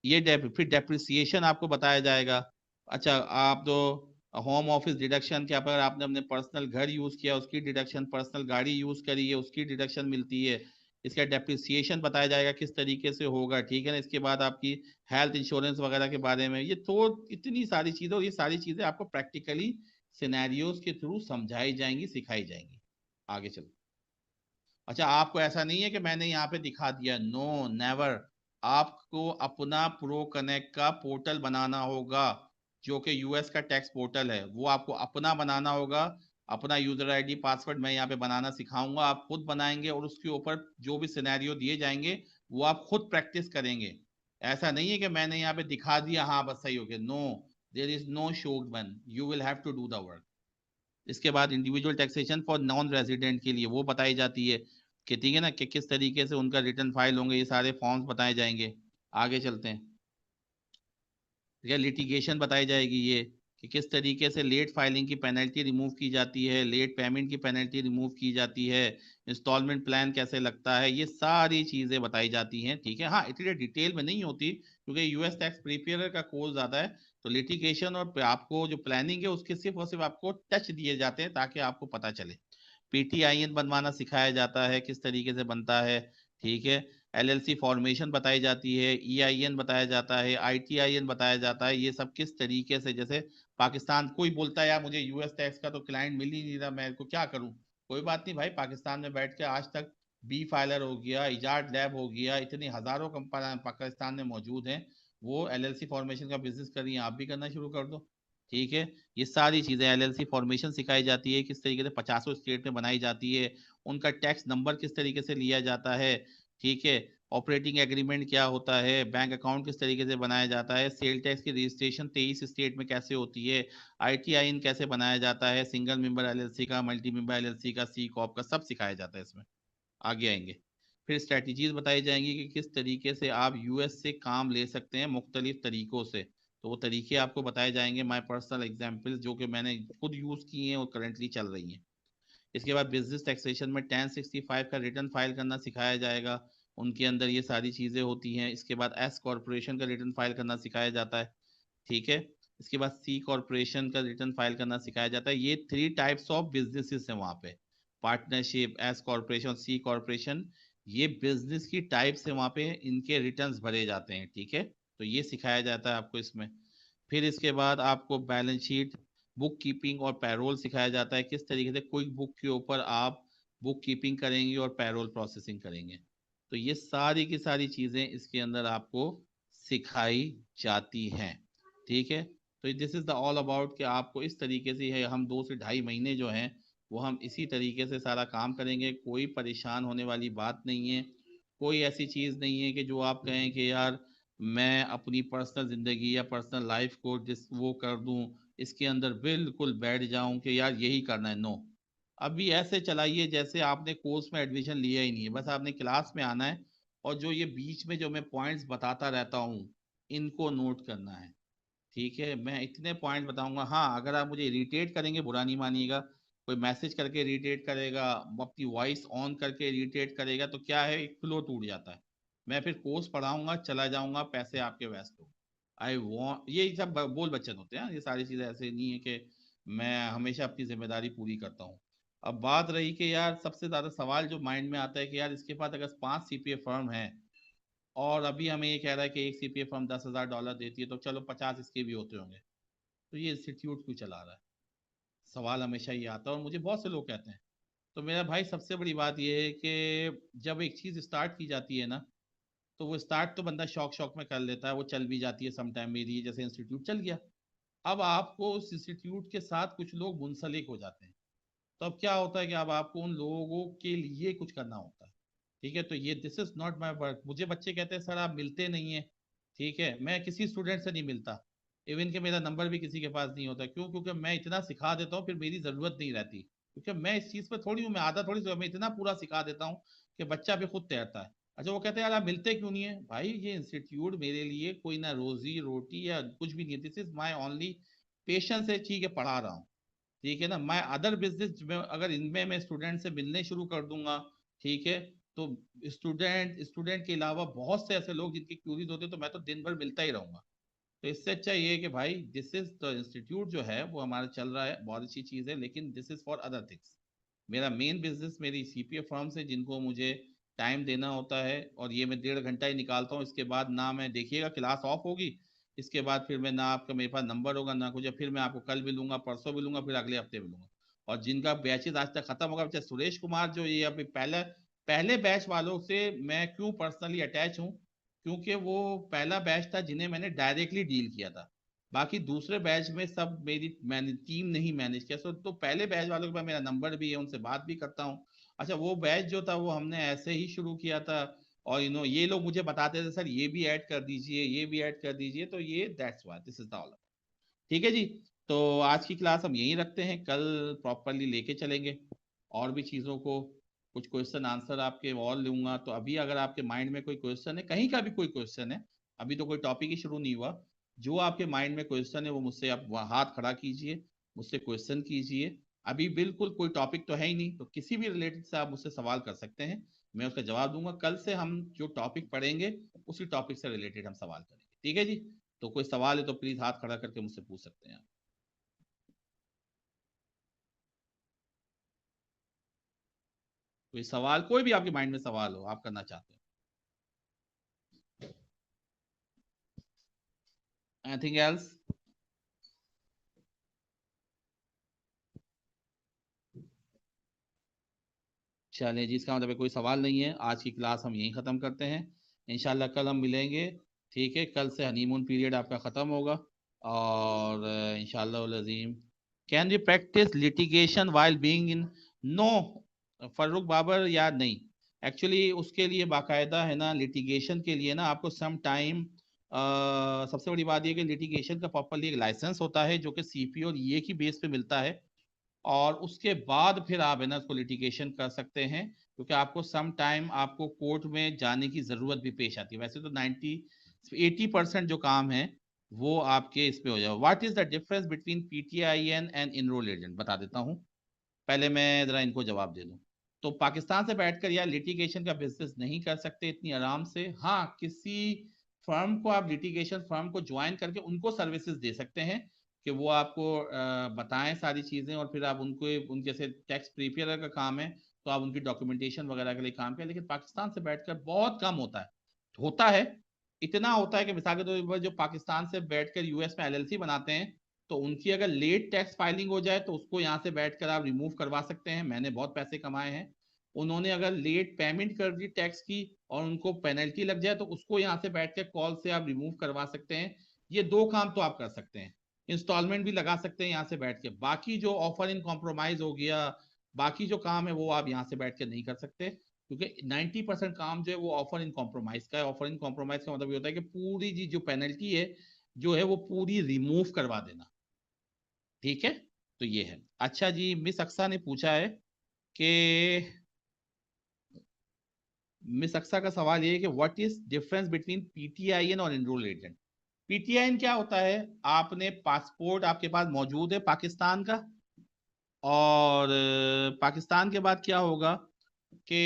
ये फिर डेप्रिसिएशन आपको बताया जाएगा। अच्छा, आप तो होम ऑफिस डिडक्शन, क्या अगर आपने अपने पर्सनल घर यूज किया उसकी डिडक्शन, पर्सनल गाड़ी यूज करी है उसकी डिडक्शन मिलती है। इसका डेप्रिसिएशन बताया जाएगा किस तरीके से होगा। ठीक है ना, इसके बाद आपकी हेल्थ इंश्योरेंस वगैरह के बारे में, ये तो इतनी सारी चीजें, और ये सारी चीजें आपको प्रैक्टिकली सिनेरियोज के थ्रू समझाई जाएंगी, सिखाई जाएंगी। आगे चलो। अच्छा, आपको ऐसा नहीं है कि मैंने यहाँ पे दिखा दिया, नो नेवर। आपको अपना प्रो कनेक्ट का पोर्टल बनाना होगा, जो कि यूएस का टैक्स पोर्टल है, वो आपको अपना बनाना होगा। अपना यूजर आईडी पासवर्ड मैं यहाँ पे बनाना सिखाऊंगा, आप खुद बनाएंगे, और उसके ऊपर जो भी सिनेरियो दिए जाएंगे वो आप खुद प्रैक्टिस करेंगे। ऐसा नहीं है कि मैंने यहाँ पे दिखा दिया हाँ बस सही हो गया, no, there is no showman, you will have to do the work. इसके बाद individual taxation for non resident के लिए वो बताई जाती है कि ठीक है ना, कि किस तरीके से उनका रिटर्न फाइल होंगे, ये सारे फॉर्म्स बताए जाएंगे। आगे चलते हैं। या लिटिगेशन बताई जाएगी, ये कि किस तरीके से लेट फाइलिंग की पेनल्टी रिमूव की जाती है, लेट पेमेंट की पेनल्टी रिमूव की जाती है, इंस्टॉलमेंट प्लान कैसे लगता है, ये सारी चीजें बताई जाती हैं। ठीक है, हाँ इतनी डिटेल में नहीं होती क्योंकि यूएस टैक्स प्रिपेयर का कोर्स ज्यादा है, तो लिटिगेशन और आपको जो प्लानिंग है उसके सिर्फ और सिर्फ आपको टच दिए जाते हैं ताकि आपको पता चले। पीटीआईएन बनवाना सिखाया जाता है, किस तरीके से बनता है। ठीक है, एलएलसी फॉर्मेशन बताई जाती है, ईआईएन बताया जाता है, आईटीआईएन बताया जाता है, ये सब किस तरीके से, जैसे पाकिस्तान, कोई बोलता है यार मुझे यूएस टैक्स का तो क्लाइंट मिल ही नहीं रहा, मैं को क्या करूं। कोई बात नहीं भाई, पाकिस्तान में बैठ के आज तक बी फाइलर हो गया, इजार्ड लैब हो गया, इतनी हजारों कंपनी पाकिस्तान में मौजूद हैं, वो एलएलसी फॉर्मेशन का बिजनेस कर रही हैं, आप भी करना शुरू कर दो। ठीक है, ये सारी चीजें एलएलसी फॉर्मेशन सिखाई जाती है, किस तरीके से 50 स्टेट में बनाई जाती है, उनका टैक्स नंबर किस तरीके से लिया जाता है। ठीक है, ऑपरेटिंग एग्रीमेंट क्या होता है, बैंक अकाउंट किस तरीके से बनाया जाता है, सेल टैक्स की रजिस्ट्रेशन 23 स्टेट में कैसे होती है, आईटीआईएन कैसे बनाया जाता है, सिंगल मेंबर एलएलसी का, मल्टी मेंबर एलएलसी का, सी कॉप का, सब सिखाया जाता है इसमें। आगे आएंगे। फिर स्ट्रेटजीज बताई जाएंगी कि किस तरीके से आप यूएस से काम ले सकते हैं मुख्तलिफ तरीकों से, तो वो तरीके आपको बताए जाएंगे, माय पर्सनल एग्जांपल्स जो कि मैंने खुद यूज किए हैं और करंटली चल रही हैं। इसके बाद बिजनेस टैक्सेशन में 1065 का रिटर्न फाइल करना सिखाया जाएगा, उनके अंदर ये सारी चीजें होती हैं। इसके बाद एस कॉरपोरेशन का रिटर्न फाइल करना सिखाया जाता है। ठीक है, इसके बाद सी कॉरपोरेशन का रिटर्न फाइल करना सिखाया जाता है। ये 3 टाइप्स ऑफ बिजनेसेस हैं वहाँ पे, पार्टनरशिप, एस कॉरपोरेशन, सी कॉरपोरेशन, ये बिजनेस की टाइप से वहाँ पे इनके रिटर्न्स भरे जाते हैं। ठीक है, तो ये सिखाया जाता है आपको इसमें। फिर इसके बाद आपको बैलेंस शीट, बुक कीपिंग और पैरोल सिखाया जाता है, किस तरीके से क्विक बुक के ऊपर आप बुक कीपिंग करेंगे और पैरोल प्रोसेसिंग करेंगे। तो ये सारी की सारी चीजें इसके अंदर आपको सिखाई जाती हैं। ठीक है, तो this is the all about कि आपको इस तरीके से है, हम 2 से ढाई महीने जो हैं वो हम इसी तरीके से सारा काम करेंगे, कोई परेशान होने वाली बात नहीं है, कोई ऐसी चीज नहीं है कि जो आप कहें कि यार मैं अपनी पर्सनल जिंदगी या पर्सनल लाइफ को वो कर दूं, इसके अंदर बिल्कुल बैठ जाऊं कि यार यही करना है। नो, अभी ऐसे चलाइए जैसे आपने कोर्स में एडमिशन लिया ही नहीं है, बस आपने क्लास में आना है और जो ये बीच में जो मैं पॉइंट्स बताता रहता हूँ इनको नोट करना है। ठीक है, मैं इतने पॉइंट बताऊंगा। हाँ, अगर आप मुझे इरिटेट करेंगे बुरा नहीं मानिएगा, कोई मैसेज करके इरिटेट करेगा, अपनी वॉइस ऑन करके इरिटेट करेगा, तो क्या है, एक फ्लो टूट जाता है। मैं फिर कोर्स पढ़ाऊंगा, चला जाऊंगा, पैसे आपके वेस्ट हो। आई वॉन्ट, ये सब बोल बच्चन होते हैं, ये सारी चीजें ऐसे नहीं है कि मैं हमेशा अपनी जिम्मेदारी पूरी करता हूँ। अब बात रही कि यार सबसे ज्यादा सवाल जो माइंड में आता है कि यार इसके पास अगर 5 सीपीए फर्म है और अभी हमें ये कह रहा है कि एक सीपीए फर्म $10,000 देती है, तो चलो 50 इसके भी होते होंगे, तो ये इंस्टीट्यूट क्यों चला रहा है? सवाल हमेशा ये आता है और मुझे बहुत से लोग कहते हैं। तो मेरा भाई सबसे बड़ी बात ये है कि जब एक चीज स्टार्ट की जाती है ना, तो वो स्टार्ट तो बंदा शौक शौक में कर लेता है, वो चल भी जाती है सम टाइम, मेरी जैसे इंस्टीट्यूट चल गया। अब आपको उस इंस्टीट्यूट के साथ कुछ लोग मुंसलिक हो जाते हैं, तो अब क्या होता है कि अब आपको उन लोगों के लिए कुछ करना होता है। ठीक है, तो ये this is not my work. मुझे बच्चे कहते हैं सर आप मिलते नहीं है। ठीक है, मैं किसी स्टूडेंट से नहीं मिलता, इवन कि मेरा नंबर भी किसी के पास नहीं होता। क्यों? क्योंकि मैं इतना सिखा देता हूँ फिर मेरी जरूरत नहीं रहती, क्योंकि मैं इस चीज पर थोड़ी हूँ, मैं आधा थोड़ी सी, मैं इतना पूरा सिखा देता हूँ कि बच्चा भी खुद तैरता है। अच्छा, वो कहते हैं यार आप मिलते क्यों नहीं है? भाई ये इंस्टीट्यूट मेरे लिए कोई ना रोजी रोटी या कुछ भी नहीं, this is my only patience है। ठीक है, पढ़ा रहा हूँ, ठीक है ना। मैं अदर बिजनेस में अगर इनमें मैं स्टूडेंट से मिलने शुरू कर दूंगा, ठीक है, तो स्टूडेंट के अलावा बहुत से ऐसे लोग जिनकी क्यूरीज होते हैं, तो मैं तो दिन भर मिलता ही रहूंगा। तो इससे अच्छा ये है कि भाई दिस इज द इंस्टीट्यूट जो है वो हमारा चल रहा है, बहुत अच्छी चीज है, लेकिन this is for other things. मेरा मेन बिजनेस मेरी सीपीए फर्म्स है जिनको मुझे टाइम देना होता है, और ये मैं 1.5 घंटा ही निकालता हूँ। इसके बाद ना मैं देखिएगा क्लास ऑफ होगी, इसके बाद फिर मैं ना आपका मेरे पास नंबर होगा ना कुछ, फिर मैं आपको कल मिलूंगा, परसों मिलूंगा, फिर अगले हफ्ते मिलूंगा। और जिनका बैचेज आज तक खत्म होगा, चाहे सुरेश कुमार जो ये अभी पहले पहले बैच वालों से मैं क्यों पर्सनली अटैच हूँ, क्योंकि वो पहला बैच था जिन्हें मैंने डायरेक्टली डील किया था। बाकी दूसरे बैच में सब मेरी मैंने टीम नहीं मैनेज किया। सो तो पहले बैच वालों के पास मेरा नंबर भी है, उनसे बात भी करता हूँ। अच्छा, वो बैच जो था वो हमने ऐसे ही शुरू किया था, और ये लोग मुझे बताते थे सर ये भी ऐड कर दीजिए, ये भी ऐड कर दीजिए, तो ये that's why this is the all. ठीक है जी, तो आज की क्लास हम यहीं रखते हैं, कल प्रॉपरली लेके चलेंगे और भी चीज़ों को। कुछ क्वेश्चन आंसर आपके और लूंगा। तो अभी अगर आपके माइंड में कोई क्वेश्चन है, कहीं का भी कोई क्वेश्चन है, अभी तो कोई टॉपिक ही शुरू नहीं हुआ, जो आपके माइंड में क्वेश्चन है वो मुझसे आप हाथ खड़ा कीजिए, मुझसे क्वेश्चन कीजिए। अभी बिल्कुल कोई टॉपिक तो है ही नहीं, तो किसी भी रिलेटेड से आप मुझसे सवाल कर सकते हैं, मैं उसका जवाब दूंगा। कल से हम जो टॉपिक पढ़ेंगे उसी टॉपिक से रिलेटेड हम सवाल करेंगे। ठीक है जी, तो कोई सवाल है तो प्लीज हाथ खड़ा करके मुझसे पूछ सकते हैं आप। कोई सवाल, कोई भी आपके माइंड में सवाल हो आप करना चाहते हो। Anything else? चलिए जी, इसका मतलब कोई सवाल नहीं है। आज की क्लास हम यहीं ख़त्म करते हैं, इंशाल्लाह कल हम मिलेंगे। ठीक है, कल से हनीमून पीरियड आपका ख़त्म होगा, और इंशाल्लाह Azeem. Can we practice litigation while being in? No Farrukh Babar, याद नहीं। एक्चुअली उसके लिए बाकायदा है ना, लिटिगेशन के लिए ना आपको सम टाइम, सबसे बड़ी बात यह कि लिटिगेशन का प्रॉपरली एक लाइसेंस होता है जो कि सीपी और ये की बेस पे मिलता है, और उसके बाद फिर आप है ना उसको लिटिगेशन कर सकते हैं, क्योंकि आपको सम टाइम आपको कोर्ट में जाने की जरूरत भी पेश आती है। वैसे तो 80% जो काम है वो आपके इस पे हो जाए। What is the difference between PTIN and enrol agent, बता देता हूँ, पहले मैं जरा इनको जवाब दे दूं। तो पाकिस्तान से बैठकर यार लिटिगेशन का बिजनेस नहीं कर सकते इतनी आराम से। हाँ, किसी फर्म को आप लिटिगेशन फर्म को ज्वाइन करके उनको सर्विसेज दे सकते हैं कि वो आपको बताएं सारी चीजें, और फिर आप उनको उनके जैसे टैक्स प्रिपेयर का काम है तो आप उनकी डॉक्यूमेंटेशन वगैरह के लिए काम करें। लेकिन पाकिस्तान से बैठकर बहुत कम होता है। इतना होता है कि मिसाल के तौर पर जो पाकिस्तान से बैठकर यूएस में एलएलसी बनाते हैं, तो उनकी अगर लेट टैक्स फाइलिंग हो जाए तो उसको यहाँ से बैठकर आप रिमूव करवा सकते हैं। मैंने बहुत पैसे कमाए हैं। उन्होंने अगर लेट पेमेंट कर दी टैक्स की और उनको पेनल्टी लग जाए, तो उसको यहाँ से बैठ के कॉल से आप रिमूव करवा सकते हैं। ये 2 काम तो आप कर सकते हैं। इंस्टॉलमेंट भी लगा सकते हैं यहाँ से बैठ के। बाकी जो ऑफर इन कॉम्प्रोमाइज हो गया, बाकी जो काम है वो आप यहाँ से बैठ के नहीं कर सकते, क्योंकि 90% काम जो है वो ऑफर इन कॉम्प्रोमाइज का है। ऑफर इन कॉम्प्रोमाइज का मतलब ये होता है कि पूरी जी जो पेनल्टी है जो है वो पूरी रिमूव करवा देना। ठीक है, तो ये है। अच्छा जी, मिस अक्सा ने पूछा है कि मिस अक्सा का सवाल ये है कि व्हाट इज डिफरेंस बिटवीन पीटीआईएन और एनरोल एजेंट। पीटीआईएन क्या होता है, आपने पासपोर्ट आपके पास मौजूद है पाकिस्तान का, और पाकिस्तान के बाद क्या होगा कि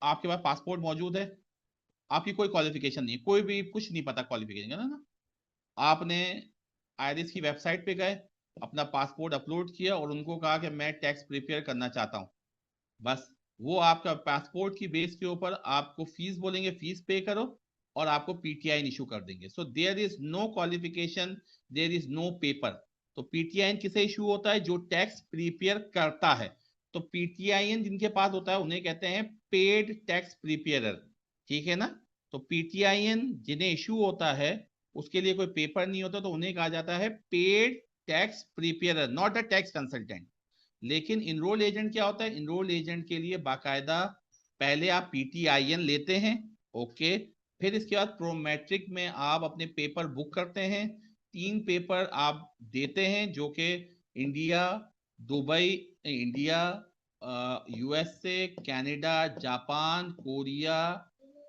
आपके पास पासपोर्ट मौजूद है, आपकी कोई क्वालिफिकेशन नहीं है, कोई भी कुछ नहीं पता क्वालिफिकेशन का ना, आपने आईरिस की वेबसाइट पे गए, अपना पासपोर्ट अपलोड किया और उनको कहा कि मैं टैक्स प्रिपेयर करना चाहता हूं, बस वो आपका पासपोर्ट की बेस के ऊपर आपको फीस बोलेंगे, फीस पे करो और आपको पीटीआईएन इशू कर देंगे। So there is no qualification, there is no paper. तो पीटीआईएन किसे इशू होता है, जो टैक्स प्रिपेयर करता है। तो पीटीआईएन जिनके पास होता है उन्हें कहते हैं पेड टैक्स प्रिपेयरर। ठीक है ना, तो पीटीआईएन जिन्हें इशू होता है उसके लिए कोई पेपर नहीं होता, तो उन्हें कहा जाता है paid tax preparer, not a tax consultant. लेकिन इनरोल एजेंट क्या होता है, इनरोल एजेंट के लिए बाकायदा पहले आप पीटीआईएन लेते हैं, ओके, फिर इसके बाद प्रोमेट्रिक में आप अपने पेपर बुक करते हैं, 3 पेपर आप देते हैं जो कि India, Dubai, India, USA, Canada, Japan, Korea,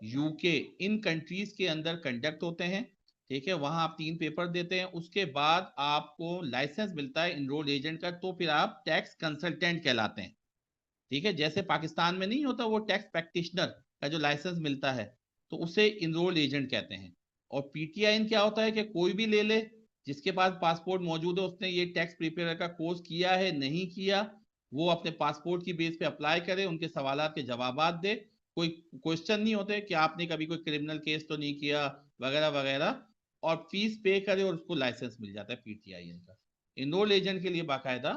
UK, in countries के अंदर कंडक्ट होते हैं। ठीक है, वहां आप 3 पेपर देते हैं, उसके बाद आपको लाइसेंस मिलता है इनरोल एजेंट का, तो फिर आप टैक्स कंसल्टेंट कहलाते हैं। ठीक है, जैसे पाकिस्तान में नहीं होता वो टैक्स प्रैक्टिशनर का जो लाइसेंस मिलता है, तो उसे इनरोल एजेंट कहते हैं। और पीटीआईएन क्या होता है कि कोई भी ले ले, जिसके पास पासपोर्ट मौजूद है, उसने ये टैक्स प्रिपेयर का कोर्स किया है नहीं किया, वो अपने पासपोर्ट की बेस पे अप्लाई करे, उनके सवालात के जवाब दे, कोई क्वेश्चन नहीं होते कि आपने कभी कोई क्रिमिनल केस तो नहीं किया वगैरह वगैरह, और फीस पे करे और उसको लाइसेंस मिल जाता है पीटीआईएन का। इनरोल एजेंट के लिए बाकायदा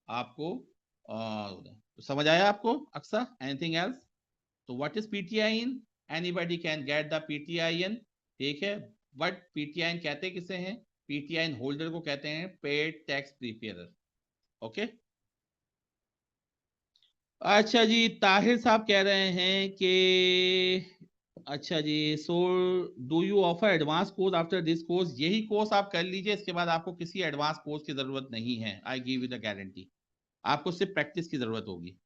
आपको तो समझ आया आपको अक्सा, एनीथिंग एल्स? तो what is PTIN, anybody can get the PTIN. ठीक है, बट पीटीआईएन कहते किसे हैं, पीटीआईएन होल्डर को कहते हैं पेड टैक्स प्रिपेयरर। ओके, अच्छा जी, ताहिर साहब कह रहे हैं कि अच्छा जी, so do you offer advance course after this course. यही कोर्स आप कर लीजिए, इसके बाद आपको किसी एडवांस कोर्स की जरूरत नहीं है, I give you the guarantee, आपको सिर्फ प्रैक्टिस की जरूरत होगी।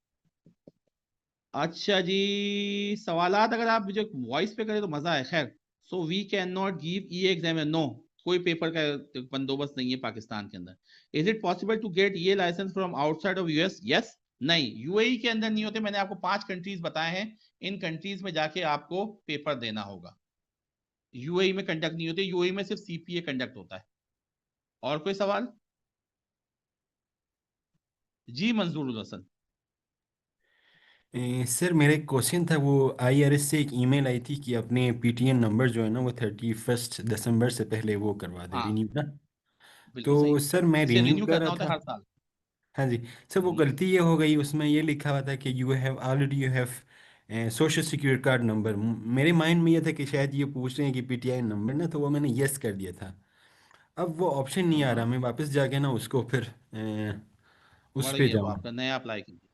अच्छा जी, सवालात अगर आप मुझे वॉइस पे करें तो मजा है। खैर, so we can not give E exam, no, कोई पेपर का बंदोबस्त नहीं है पाकिस्तान के अंदर। Is it possible to get ये license from outside of US? Yes, नहीं, यूएई के अंदर नहीं होते। मैंने आपको 5 कंट्रीज बताए हैं, इन कंट्रीज में जाके आपको पेपर देना होगा। यूएई में कंडक्ट नहीं होते, यूएई में सिर्फ सीपीए कंडक्ट होता है। और कोई सवाल? जी मंजूर हसन। सर मेरा एक क्वेश्चन था, वो आईआरएस से एक ईमेल आई थी कि अपने पीटीएन नंबर जो है ना वो 31 दिसंबर से पहले वो करवा दे हाँ, रिन्यू ना। बिल्कुल सही, तो सर मैं इसे रिन्यू रिन्यू कर करना रहा होता है था। हर साल। हाँ जी। सर वो गलती ये हो गई, उसमें ये लिखा हुआ था कि you have social security card number. मेरे माइंड में ये था कि शायद ये पूछ रहे हैं कि पीटीआई नंबर ना, तो वो मैंने यस कर दिया था। अब वो ऑप्शन नहीं आ रहा, हाँ, मैं वापस जाके ना उसको फिर उस पे वही है वो, जाऊँ। आपका नया अप्लाई कीजिए,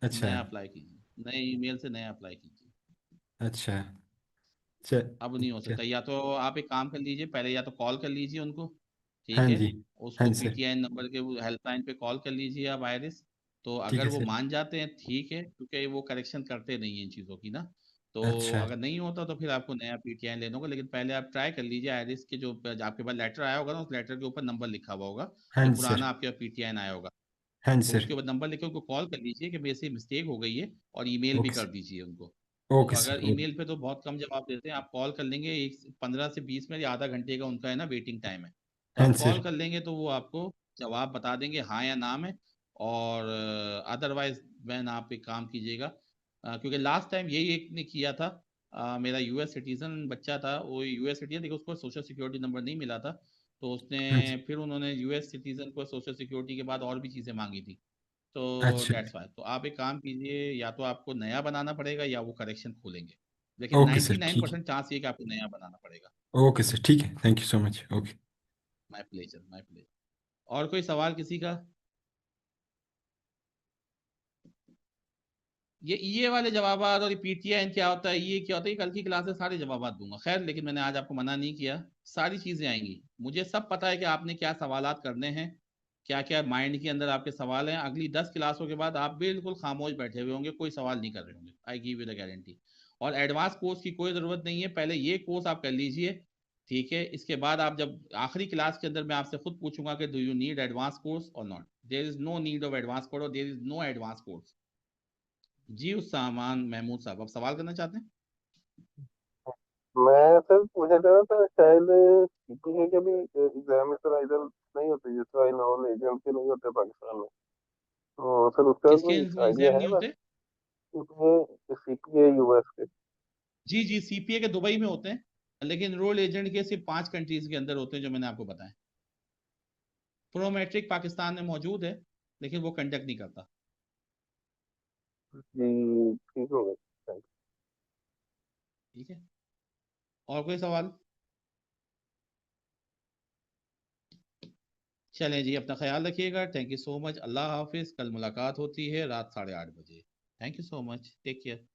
अच्छा। नया अप्लाई कीजिए, नए ईमेल से नया अप्लाई कीजिए। अच्छा। चल। अब नहीं हो चल। सकता, या तो आप एक काम कर लीजिए, पहले या तो कॉल कर लीजिए उनको, ठीक हाँ है, जी। हाँ उसको सर। पीटीआई नंबर के हेल्पलाइन पे कॉल कर लीजिए आप आयरिस। तो ठीक अगर है वो सर। मान जाते हैं ठीक है, क्योंकि वो करेक्शन करते नहीं है इन चीज़ों की ना, तो अच्छा। अगर नहीं होता तो फिर आपको नया पीटीआई लेना होगा। लेकिन पहले आप ट्राई कर लीजिए आयरिस के जो आपके पास लेटर आया होगा ना, उस लेटर के ऊपर नंबर लिखा हुआ होगा, हाँ जो जी पुराना सर। आपके पास पीटीआई आया होगा, हाँ जी तो सर। उसके बाद नंबर लेके उनको कॉल कर लीजिए कि मेरे से मिस्टेक हो गई है, और ईमेल भी ओके कर सर। दीजिए उनको। तो ओके अगर सर। ईमेल पे तो बहुत कम जवाब देते हैं, आप कॉल कर लेंगे, 15 से 20 मिनट या आधा घंटे का उनका है ना वेटिंग टाइम है, तो हाँ आप जी कॉल सर। कर लेंगे तो वो आपको जवाब बता देंगे हाँ या ना में। और अदरवाइज वैन आप एक काम कीजिएगा, क्योंकि लास्ट टाइम यही एक ने किया था, मेरा यूएस सिटीजन बच्चा था, वो यूएस सिटीजन, देखो उसको सोशल सिक्योरिटी नंबर नहीं मिला था, तो उसने हाँ जी। फिर उन्होंने यूएस सिटीजन को सोशल सिक्योरिटी के बाद और भी चीज़ें मांगी थी, तो अच्छा। That's why. तो आप एक काम कीजिए, या तो आपको नया बनाना पड़ेगा या वो करेक्शन खोलेंगे, लेकिन ओके सर। ठीक 99% चांस ये कि आपको नया बनाना पड़ेगा। है। Okay sir. ठीक है। Thank you so much. Okay. My pleasure, my pleasure. और कोई सवाल किसी का? ये वाले जवाब और पीटीआई क्या होता है, ये क्या होता है, कल की क्लास में सारे जवाब दूंगा। खैर, लेकिन मैंने आज आपको मना नहीं किया, सारी चीजें आएंगी। मुझे सब पता है कि आपने क्या सवालात करने हैं, क्या क्या माइंड के अंदर आपके सवाल हैं। अगली 10 क्लासों के बाद आप बिल्कुल खामोश बैठे हुए होंगे, कोई सवाल नहीं कर रहे होंगे, I give you the guarantee. और एडवांस कोर्स की कोई जरूरत नहीं है, पहले ये कोर्स आप कर लीजिए, ठीक है। इसके बाद आप जब आखिरी क्लास के अंदर मैं आपसे खुद पूछूंगा कि do you need advance course और not, there is no need of advance course और there is no advance course. जी उस सामान महमूद साहब, आप सवाल करना चाहते हैं? मैं सर मुझे लगा था शायद सीपीए के भी एग्जामिनेशन नहीं होते, जिसका नॉन एजेंट के नहीं होते पाकिस्तान में, तो सर उसका किसके कोई आइडिया एग्जाम है नहीं बस? होते? सीपीए यूएस के। जी जी, सीपीए के दुबई में होते हैं, लेकिन रोल एजेंट के सिर्फ 5 कंट्रीज के अंदर होते हैं जो मैंने आपको बताया। प्रोमेट्रिक पाकिस्तान में मौजूद है, लेकिन वो कंडक्ट नहीं करता। जी ठीक हो गया, थैंक ठीक है, और कोई सवाल? चलें जी, अपना ख्याल रखिएगा। थैंक यू सो मच, अल्लाह हाफिज। कल मुलाकात होती है रात 8:30 बजे। Thank you so much, take care.